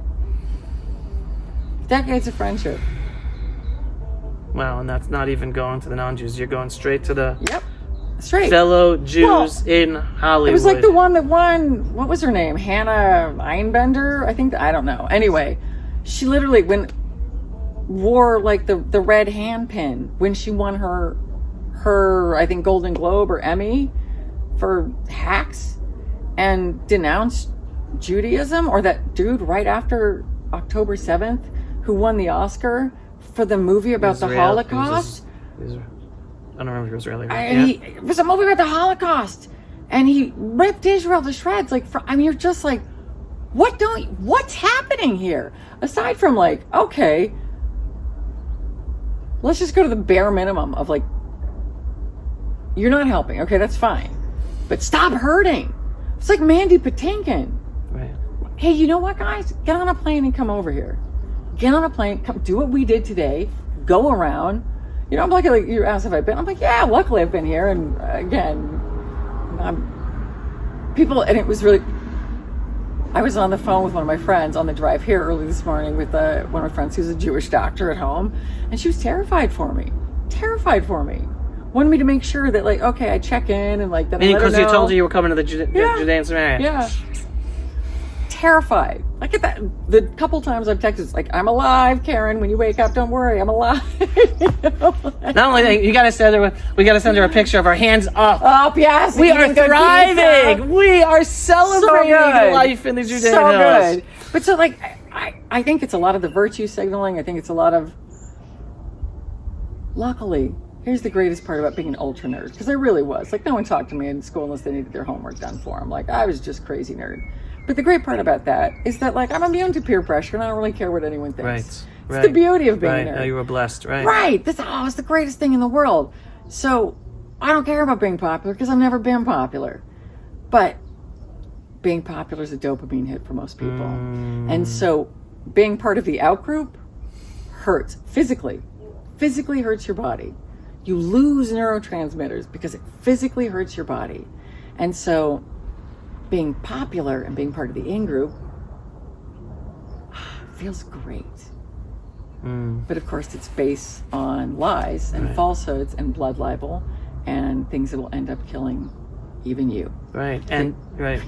Decades of friendship. Wow, and that's not even going to the non-Jews. You're going straight to the fellow Jews in Hollywood. It was like the one that won, what was her name? Hannah Einbender? I don't know. Anyway, she literally wore like the red hand pin when she won her I think Golden Globe or Emmy for Hacks, and denounced Judaism, or that dude right after October 7th who won the Oscar for the movie about the Holocaust. I don't remember if he was Israeli. It was a movie about the Holocaust, and he ripped Israel to shreds. Like, you're just like, what's happening here? Aside from like, okay, let's just go to the bare minimum of like, you're not helping. Okay, that's fine, but stop hurting. It's like Mandy Patinkin. Right. Hey, you know what, guys? Get on a plane and come over here. Get on a plane, come do what we did today. Go around. You know, I'm like you asked if I've been. I'm like, yeah, luckily I've been here. And again, people, and it was really, I was on the phone with one of my friends on the drive here early this morning with one of my friends who's a Jewish doctor at home. And she was terrified for me. Wanted me to make sure that, like, okay, I check in and like that. Because you told her you were coming to the Judea and Samaria. Yeah. Terrified. I get that. The couple times I've texted, it's like, I'm alive, Karen. When you wake up, don't worry, I'm alive. Not only that, we got to send her a picture of our hands up. Up, yes. We are thriving. We are celebrating life in the Judean Hills. Good. But so, like, I think it's a lot of the virtue signaling. I think it's a lot of. Luckily, here's the greatest part about being an ultra nerd, because I really was. Like, no one talked to me in school unless they needed their homework done for them. Like, I was just crazy nerd. But the great part about that is that, like, I'm immune to peer pressure and I don't really care what anyone thinks. Right. It's the beauty of being a nerd. Oh, you were blessed, right? Right. It's the greatest thing in the world. So I don't care about being popular because I've never been popular. But being popular is a dopamine hit for most people. And so being part of the out group hurts physically. Physically hurts your body. You lose neurotransmitters because it physically hurts your body. And so being popular and being part of the in-group feels great. But of course it's based on lies and falsehoods and blood libel and things that will end up killing even you. Right.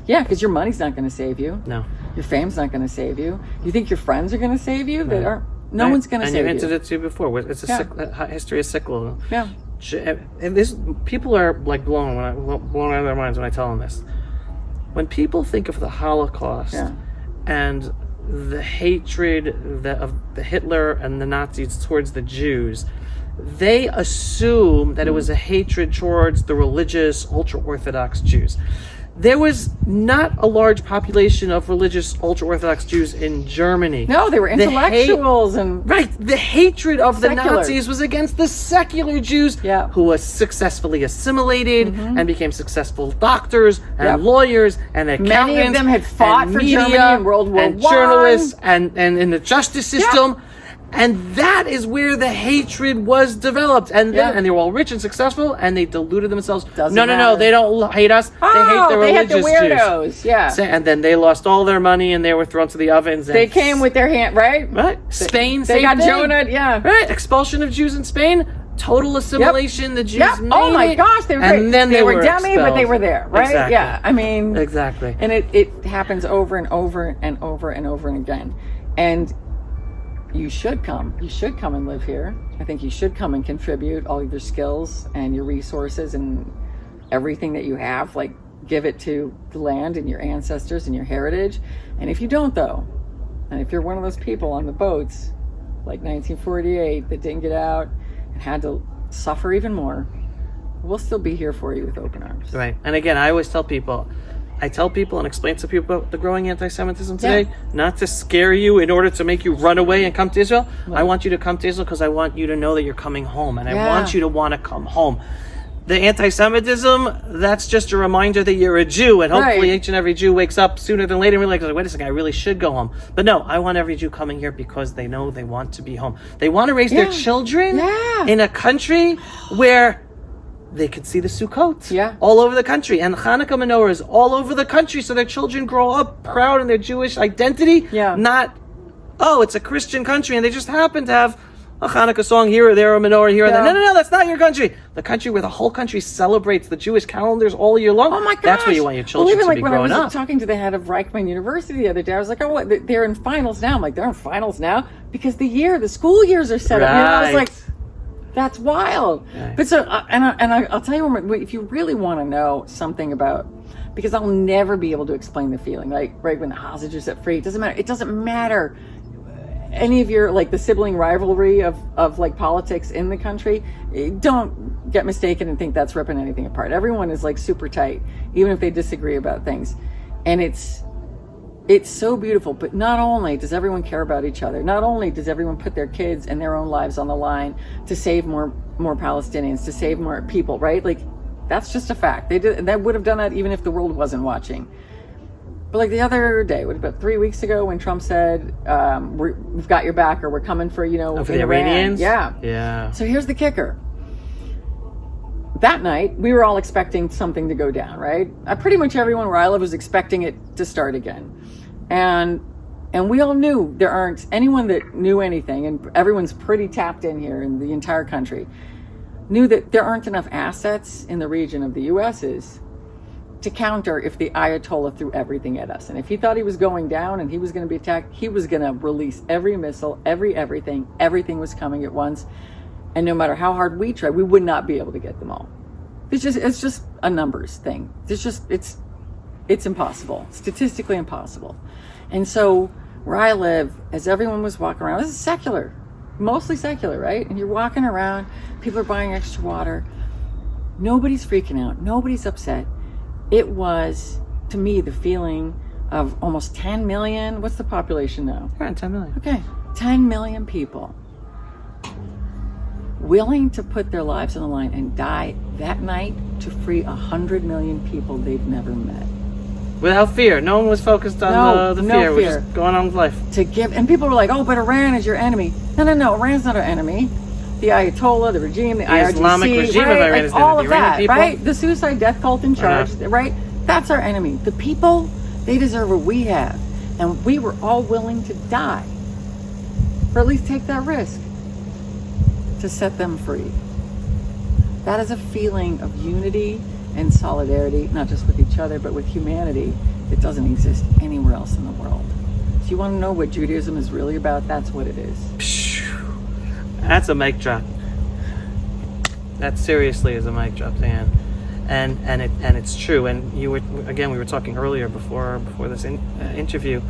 Yeah, because your money's not going to save you. No. Your fame's not going to save you. You think your friends are going to save you? They aren't. No one's going to save you. And you hinted it to before. It's history is cyclical. Yeah. And people are like blown out of their minds when I tell them this. When people think of the Holocaust and the hatred of the Hitler and the Nazis towards the Jews, they assume that it was a hatred towards the religious ultra-Orthodox Jews. There was not a large population of religious ultra-Orthodox Jews in Germany. No, they were intellectuals the hatred of the Nazis was against the secular Jews who were successfully assimilated and became successful doctors and lawyers and accountants. Many of them had fought for Germany in World War I. And journalists and in the justice system. Yeah. And that is where the hatred was developed. And then, and they were all rich and successful, and they deluded themselves. No, they don't hate us. They hate the religious Jews. They hate the weirdos, Jews. And then they lost all their money, and they were thrown to the ovens. And they came with their hand, right? Spain, they got Jonah, Right, expulsion of Jews in Spain, total assimilation, the Jews made oh my gosh, they were great. And then they were dummy, expelled. but they were there, right? Exactly. Yeah, I mean. Exactly. And it happens over and over and over and over and again. And you should come. You should come and live here. I think you should come and contribute all of your skills and your resources and everything that you have. Like, give it to the land and your ancestors and your heritage. And if you don't, though, and if you're one of those people on the boats, like 1948, that didn't get out and had to suffer even more, we'll still be here for you with open arms. Right. And again, I always tell people, and explain to people about the growing anti-Semitism today, not to scare you in order to make you run away and come to Israel. Right. I want you to come to Israel because I want you to know that you're coming home, and I want you to want to come home. The anti-Semitism, that's just a reminder that you're a Jew, and hopefully each and every Jew wakes up sooner than later and realizes, wait a second, I really should go home. But no, I want every Jew coming here because they know they want to be home. They want to raise their children in a country where they could see the Sukkot all over the country, and Hanukkah menorahs all over the country, so their children grow up proud in their Jewish identity, not, it's a Christian country, and they just happen to have a Hanukkah song here or there, a menorah here or there. No, that's not your country. The country where the whole country celebrates the Jewish calendars all year long. Oh my gosh. That's where you want your children to be growing up. When I was talking to the head of Reichman University the other day, I was like, oh, what? They're in finals now. I'm like, they're in finals now? Because the school years are set up. And I was like, that's wild. Right. But so, I'll tell you, if you really want to know something about, because I'll never be able to explain the feeling, like right when the hostages are set free, it doesn't matter any of your, like, the sibling rivalry of like politics in the country. Don't get mistaken and think that's ripping anything apart. Everyone is like super tight, even if they disagree about things. And it's so beautiful. But not only does everyone care about each other, not only does everyone put their kids and their own lives on the line to save more Palestinians, to save more people, right? Like, that's just a fact. They would have done that even if the world wasn't watching. But like the other day, about 3 weeks ago, when Trump said, we've got your back, or we're coming for, for the Iranians? Yeah. So here's the kicker. That night, we were all expecting something to go down, right? Pretty much everyone where I live was expecting it to start again. And we all knew there aren't anyone that knew anything, and everyone's pretty tapped in here in the entire country, knew that there aren't enough assets in the region of the U.S.'s to counter if the Ayatollah threw everything at us. And if he thought he was going down and he was going to be attacked, he was going to release every missile, everything was coming at once. And no matter how hard we tried, we would not be able to get them all. It's just a numbers thing. It's impossible, statistically impossible. And so where I live, as everyone was walking around, this is secular, mostly secular, right? And you're walking around, people are buying extra water. Nobody's freaking out. Nobody's upset. It was, to me, the feeling of almost 10 million. What's the population now? Around 10 million. Okay. 10 million people willing to put their lives on the line and die that night to free 100 million people they've never met. Without fear. No one was focused on the fear. No fear. We're just going on with life. And people were like, oh, but Iran is your enemy. No. Iran's not our enemy. The Ayatollah, the regime, the IRGC, Islamic regime of Iran is all of that, people? right? The suicide death cult in charge, right? That's our enemy. The people, they deserve what we have. And we were all willing to die, or at least take that risk, to set them free. That is a feeling of unity and solidarity, not just with each other, but with humanity, that doesn't exist anywhere else in the world. So you want to know what Judaism is really about? That's what it is. That's a mic drop. That seriously is a mic drop, Dan. And it's true. And we were talking earlier before this interview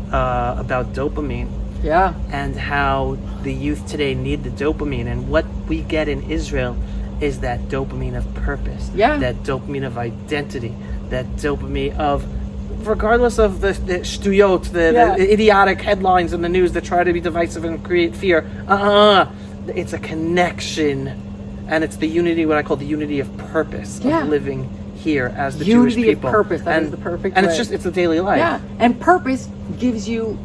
about dopamine. Yeah. And how the youth today need the dopamine, and what we get in Israel is that dopamine of purpose. Yeah. That dopamine of identity. That dopamine of, regardless of the shtuyot, the idiotic headlines in the news that try to be divisive and create fear. It's a connection, and it's the unity, what I call the unity of purpose, of living here as the unity Jewish people. Unity of purpose, that is the perfect and way. it's the daily life. Yeah, and purpose gives you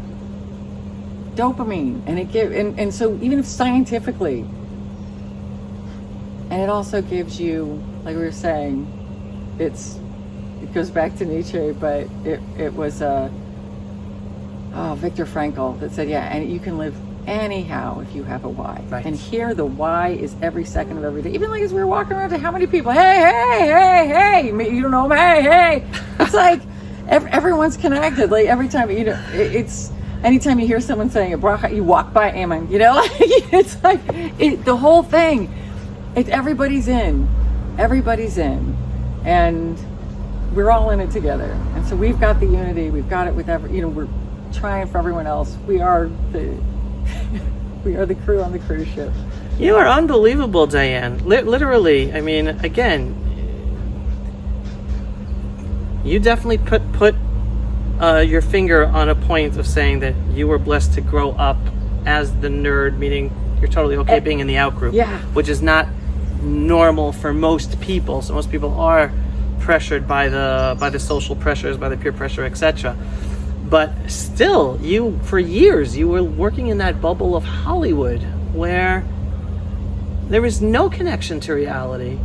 dopamine, and so even if scientifically, and it also gives you, like we were saying, it goes back to Nietzsche, but it was Viktor Frankl that said, and you can live anyhow if you have a why. Right. And here the why is every second of every day. Even like as we were walking around, to how many people, hey, you don't know, hey. It's like everyone's connected. Like every time, it's anytime you hear someone saying a bracha, you walk by, amen. You know, it's like the whole thing. Everybody's in, and we're all in it together. And so we've got the unity. We've got it with we're trying for everyone else. We are the crew on the cruise ship. You are unbelievable, Diane. Literally, I mean, again, you definitely put your finger on a point of saying that you were blessed to grow up as the nerd, meaning you're totally okay being in the out group, which is not normal for most people. So most people are pressured by the social pressures, by the peer pressure, etc. But still, for years you were working in that bubble of Hollywood where there was no connection to reality.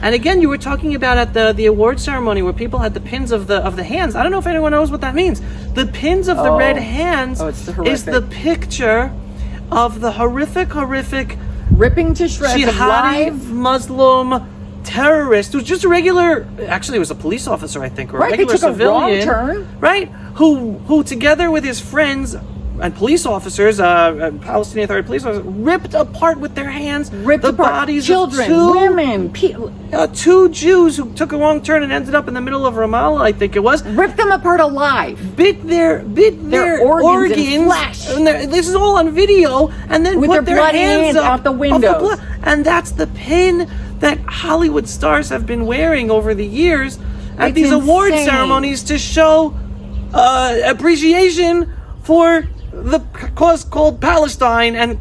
And again, you were talking about at the award ceremony where people had the pins of the hands. I don't know if anyone knows what that means. The pins of the red hands is the picture of the horrific ripping to shreds of live Muslim terrorist who's just a regular, actually it was a police officer, I think, or a regular civilian, a wrong turn. Right? Who together with his friends and police officers, Palestinian Authority police officers, ripped apart with their hands the bodies children, of women, two Jews who took a wrong turn and ended up in the middle of Ramallah, I think it was. Ripped them apart alive. Bit their organs and flesh. And this is all on video, and then with put their bloody hands out the windows. And that's the pin that Hollywood stars have been wearing over the years at these award ceremonies to show appreciation for the cause called Palestine and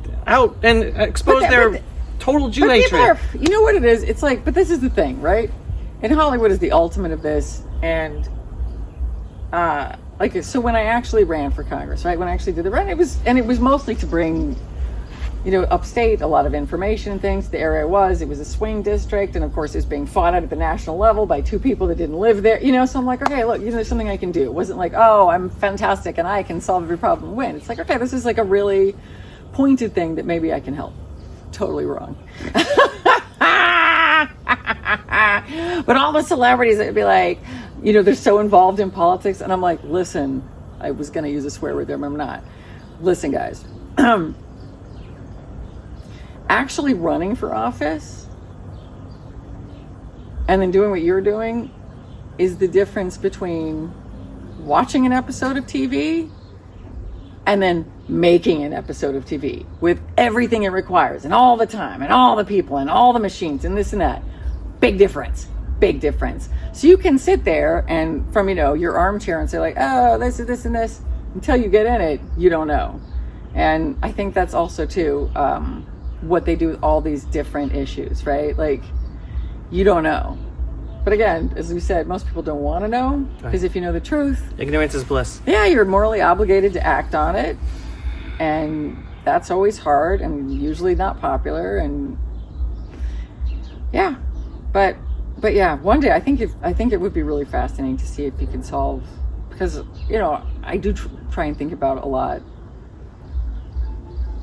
expose their total Jew hatred. You know what it is? It's like, but this is the thing, right? And Hollywood is the ultimate of this. And so when I actually ran for Congress, right? When I actually did the run, it was mostly to bring, upstate a lot of information and things. The area it was a swing district, and of course it was being fought out at the national level by two people that didn't live there. So I'm like, okay, look, there's something I can do. It wasn't like, oh, I'm fantastic and I can solve every problem and win. It's like, okay, this is like a really pointed thing that maybe I can help. Totally wrong. But all the celebrities that would be like, they're so involved in politics, and I'm like, listen, I was going to use a swear word there, but I'm not. Listen, guys. Actually running for office and then doing what you're doing is the difference between watching an episode of TV and then making an episode of TV with everything it requires and all the time and all the people and all the machines and this and that. Big difference. So you can sit there and from, your armchair and say like, oh, this is this and this. Until you get in it, you don't know. And I think that's also too, what they do with all these different issues, right? Like, you don't know. But again, as we said, most people don't want to know, because if you know the truth, ignorance is bliss. Yeah, you're morally obligated to act on it, and that's always hard and usually not popular. And yeah, but yeah, one day I think it would be really fascinating to see if you can solve, because I do try and think about a lot.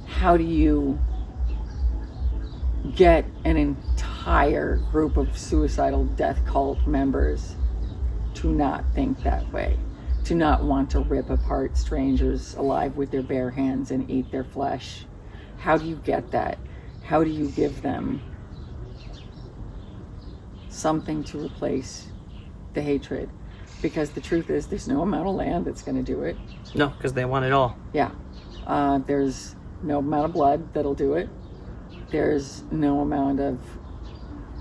How do you get an entire group of suicidal death cult members to not think that way, to not want to rip apart strangers alive with their bare hands and eat their flesh? How do you get that? How do you give them something to replace the hatred? Because the truth is, there's no amount of land that's going to do it. No, because they want it all. Yeah. There's no amount of blood that'll do it. There's no amount of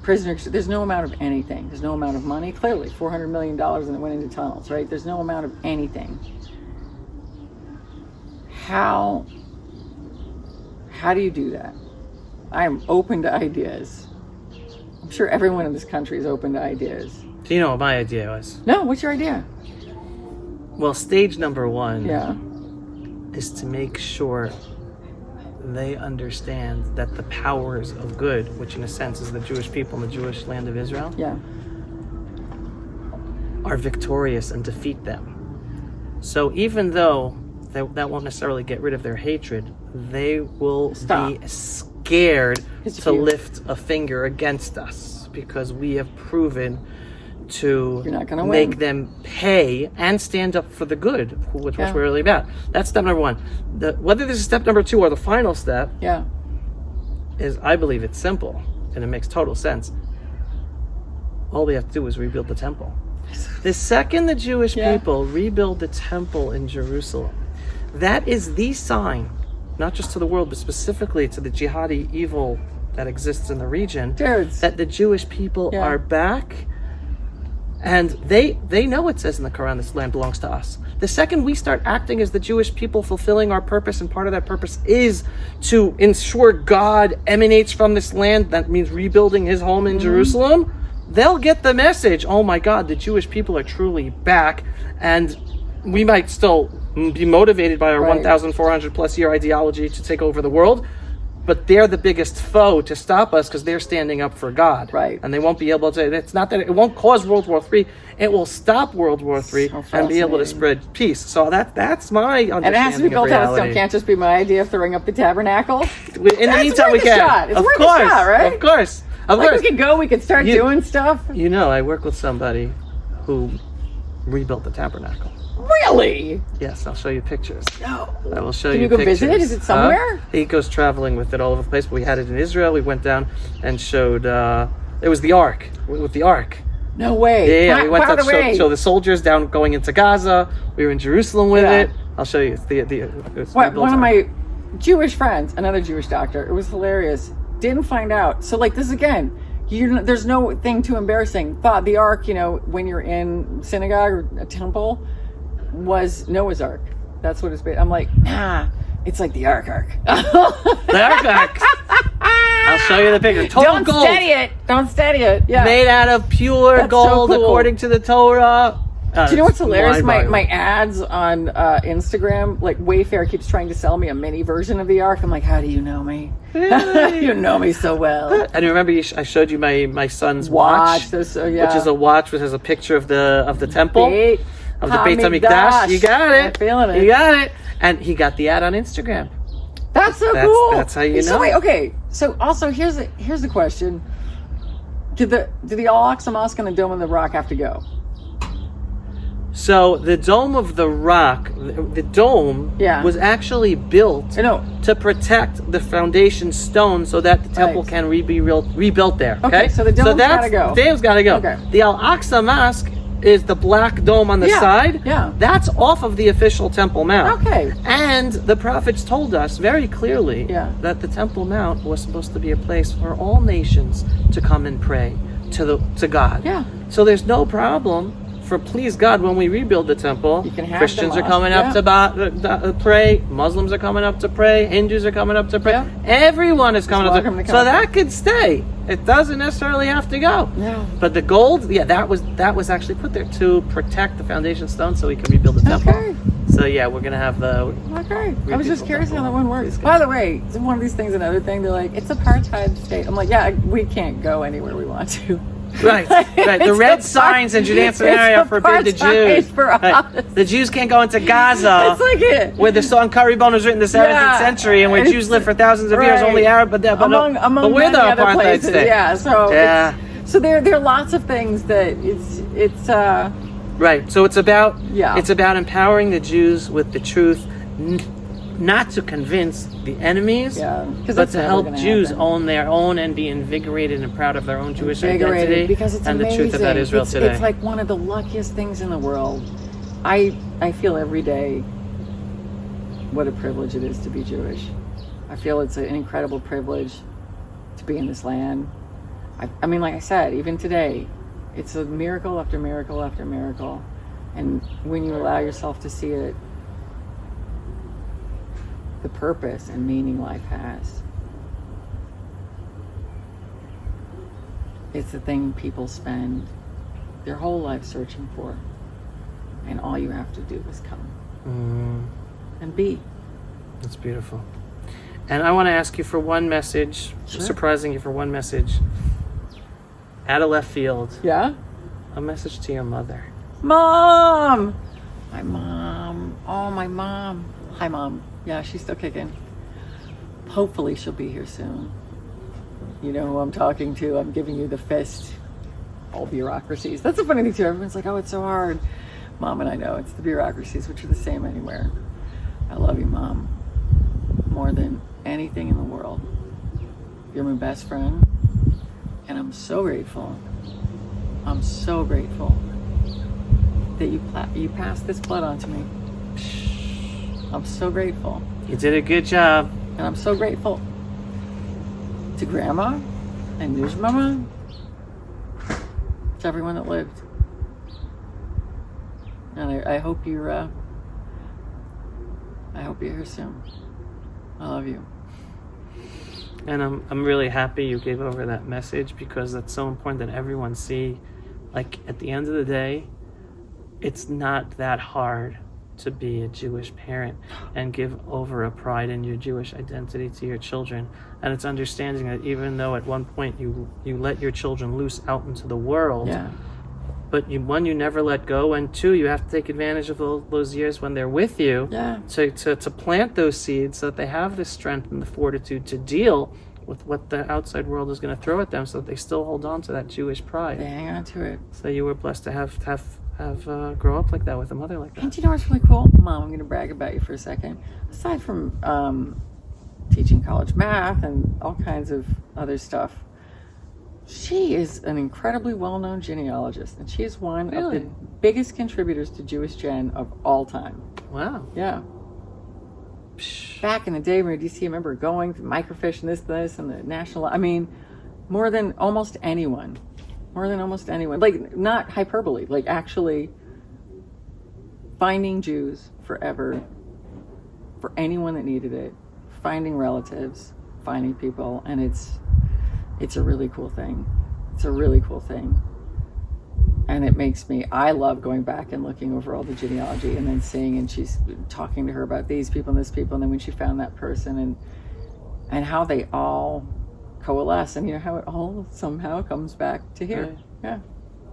prisoners. There's no amount of anything. There's no amount of money. Clearly, $400 million and it went into tunnels, right? There's no amount of anything. How do you do that? I'm open to ideas. I'm sure everyone in this country is open to ideas. Do you know what my idea was? No, what's your idea? Well, stage number one is to make sure they understand that the powers of good, which in a sense is the Jewish people and the Jewish land of Israel, are victorious and defeat them. So even though that won't necessarily get rid of their hatred, they will be scared to lift a finger against us, because we have proven to You're not gonna make win. them pay and stand up for the good, which we're really about. That's step number one. Whether this is step number two or the final step, Yeah. is I believe it's simple and it makes total sense. All we have to do is rebuild the temple. The second the Jewish people rebuild the temple in Jerusalem, that is the sign, not just to the world, but specifically to the jihadi evil that exists in the region, that the Jewish people are back. And they know it says in the Quran, this land belongs to us. The second we start acting as the Jewish people, fulfilling our purpose, and part of that purpose is to ensure God emanates from this land, that means rebuilding his home in Jerusalem, they'll get the message, oh my God, the Jewish people are truly back, and we might still be motivated by our 1,400 plus year ideology to take over the world, but they're the biggest foe to stop us because they're standing up for God. Right. And they won't be able to, it's not that it won't cause World War III, it will stop World War III and be able to spread peace. So that's my understanding. And it has to be built out of stone. It Can't just be my idea of throwing up the tabernacle. In the meantime, we can. It's worth a shot, right? Of course. We could go, we could start doing stuff. You know, I work with somebody who rebuilt the tabernacle. Really? Yes, I'll show you pictures. No. I will show Can you you go pictures. visit? Is it somewhere? He goes traveling with it all over the place, but we had it in Israel. We went down and showed, it was the Ark, with the Ark. No way. Yeah, we went to show the soldiers down going into Gaza. We were in Jerusalem with it. I'll show you. It's one of my Jewish friends, another Jewish doctor, it was hilarious, didn't find out. So like this again, there's no thing too embarrassing. Thought the Ark, when you're in synagogue or a temple, was Noah's Ark. That's what it's been. I'm like, nah, it's like the Ark. The Ark. I'll show you the picture. Total Don't gold. Don't steady it. Yeah. Made out of pure gold, so cool. According to the Torah. Do you know what's hilarious? My ads on Instagram, like Wayfair keeps trying to sell me a mini version of the Ark. I'm like, how do you know me? You know me so well. And remember, I showed you my son's watch, which is a watch which has a picture of the temple. Of the Beit HaMikdash. You got it. I'm feeling it. You got it. And he got the ad on Instagram. That's so cool. That's how you know. So wait, okay. So also here's the question. Did the Al-Aqsa Mosque and the Dome of the Rock have to go? So the Dome of the Rock, the dome was actually built to protect the foundation stone so that the temple can be rebuilt there. Okay, so the dome's got to go. The dome's got to go. Okay. The Al-Aqsa Mosque is the black dome on the side. Yeah. That's off of the official Temple Mount. Okay. And the prophets told us very clearly that the Temple Mount was supposed to be a place for all nations to come and pray to God. Yeah. So there's no problem for please God when we rebuild the temple. Christians are coming up to pray. Muslims are coming up to pray. Hindus are coming up to pray. Everyone is coming up to pray. So that could stay. It doesn't necessarily have to go. No. But the gold, that was actually put there to protect the foundation stone so we can rebuild the temple. So we're gonna have the. Okay. I was just curious how that one works. By the way, it's one of these things. Another thing, they're like, it's apartheid state. I'm like, we can't go anywhere we want to. Right. The red signs in Judean Samaria forbid the Jews. The Jews can't go into Gaza, where the song Karibon was written in the 17th century, and where Jews lived for thousands of years, only Arab, but we're the apartheid state. Yeah. So there are lots of things that it's. Right. So it's about empowering the Jews with the truth. Not to convince the enemies, but to help Jews own their own and be invigorated and proud of their own Jewish identity because it's and amazing. The truth about Israel today. It's like one of the luckiest things in the world. I feel every day what a privilege it is to be Jewish. I feel it's an incredible privilege to be in this land. I mean, like I said, even today, it's a miracle after miracle after miracle. And when you allow yourself to see it, the purpose and meaning life has. It's the thing people spend their whole life searching for. And all you have to do is come and be. That's beautiful. And I want to ask you for one message, surprising you for one message, out of left field. Yeah? A message to your mother. Mom! My mom. Oh, my mom. Hi, Mom. Yeah, she's still kicking. Hopefully she'll be here soon. You know who I'm talking to. I'm giving you the fist. all bureaucracies. That's the funny thing too. Everyone's like, oh, it's so hard. Mom and I know it's the bureaucracies, which are the same anywhere. I love you, Mom, more than anything in the world. You're my best friend, and I'm so grateful. I'm so grateful that you passed this blood on to me. I'm so grateful. You did a good job. And I'm so grateful to Grandma and News Mama, to everyone that lived. And I hope you're here soon. I love you. And I'm really happy you gave over that message, because that's so important that everyone see, like, at the end of the day, it's not that hard to be a Jewish parent and give over a pride in your Jewish identity to your children. And it's understanding that even though at one point you let your children loose out into the world, but one, you never let go, and two, you have to take advantage of those years when they're with you to plant those seeds so that they have the strength and the fortitude to deal with what the outside world is going to throw at them, so that they still hold on to that Jewish pride. They hang on to it. So you were blessed to have grow up like that with a mother like that. And you know what's really cool? Mom, I'm going to brag about you for a second. Aside from teaching college math and all kinds of other stuff, she is an incredibly well-known genealogist, and she is one of the biggest contributors to Jewish Gen of all time. Wow. Yeah. Back in the day, do you see? I remember going to microfiche and this, and the national. I mean, more than almost anyone. Like, not hyperbole. Like, actually finding Jews forever, for anyone that needed it, finding relatives, finding people, and it's a really cool thing. It's a really cool thing. And it makes me, I love going back and looking over all the genealogy and then seeing, and she's talking to her about these people and this people, and then when she found that person, and how they all coalesce, and how it all somehow comes back to here. Right. Yeah.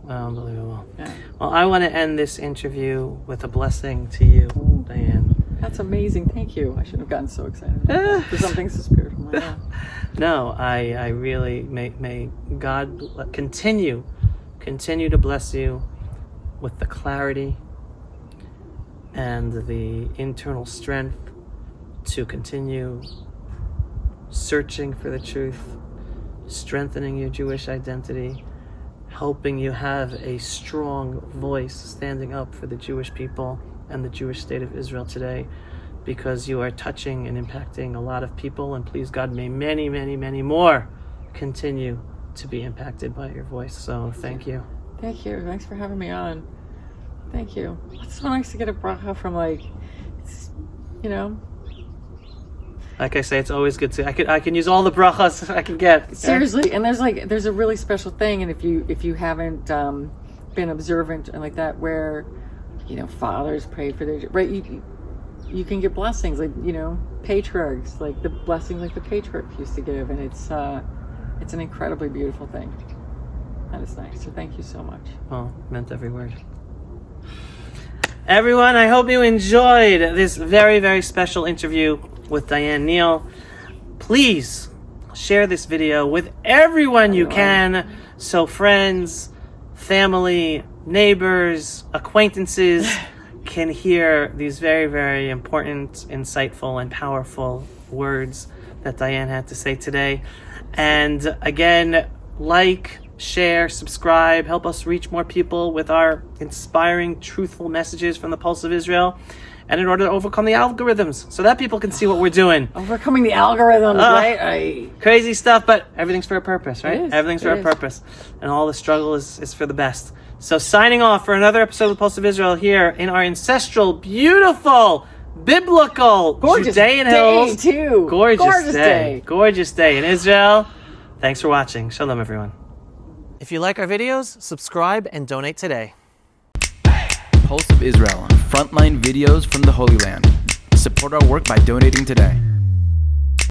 Unbelievable. Yeah. Well, I want to end this interview with a blessing to you, Diane. That's amazing. Thank you. I shouldn't have gotten so excited for something so spiritual. No, I really may God continue to bless you with the clarity and the internal strength to continue searching for the truth, strengthening your Jewish identity, helping you have a strong voice standing up for the Jewish people and the Jewish state of Israel today, because you are touching and impacting a lot of people, and please God, may many, many, many more continue to be impacted by your voice. So thank you. Thank you. Thanks for having me on. Thank you. It's so nice to get a bracha from, like, like I say, it's always good to. I can use all the brachas I can get. Seriously, and there's a really special thing, and if you haven't been observant and like that, where fathers pray for their right, you can get blessings, like patriarchs, like the blessing like the patriarchs used to give, and it's an incredibly beautiful thing. That is nice. So thank you so much. Well, meant every word. Everyone, I hope you enjoyed this very, very special interview with Diane Neal. Please share this video with everyone you can, so friends, family, neighbors, acquaintances can hear these very, very important, insightful, and powerful words that Diane had to say today. And again, like, share, subscribe, help us reach more people with our inspiring, truthful messages from the Pulse of Israel, and in order to overcome the algorithms so that people can see what we're doing. Overcoming the algorithms, right? Crazy stuff, but everything's for a purpose, right? Everything's for a purpose, and all the struggle is for the best. So signing off for another episode of the Pulse of Israel here in our ancestral, beautiful, biblical, gorgeous Judean hills. Too. Gorgeous day. Gorgeous day in Israel. Thanks for watching. Shalom, everyone. If you like our videos, subscribe and donate today. Pulse of Israel, frontline videos from the Holy Land. Support our work by donating today.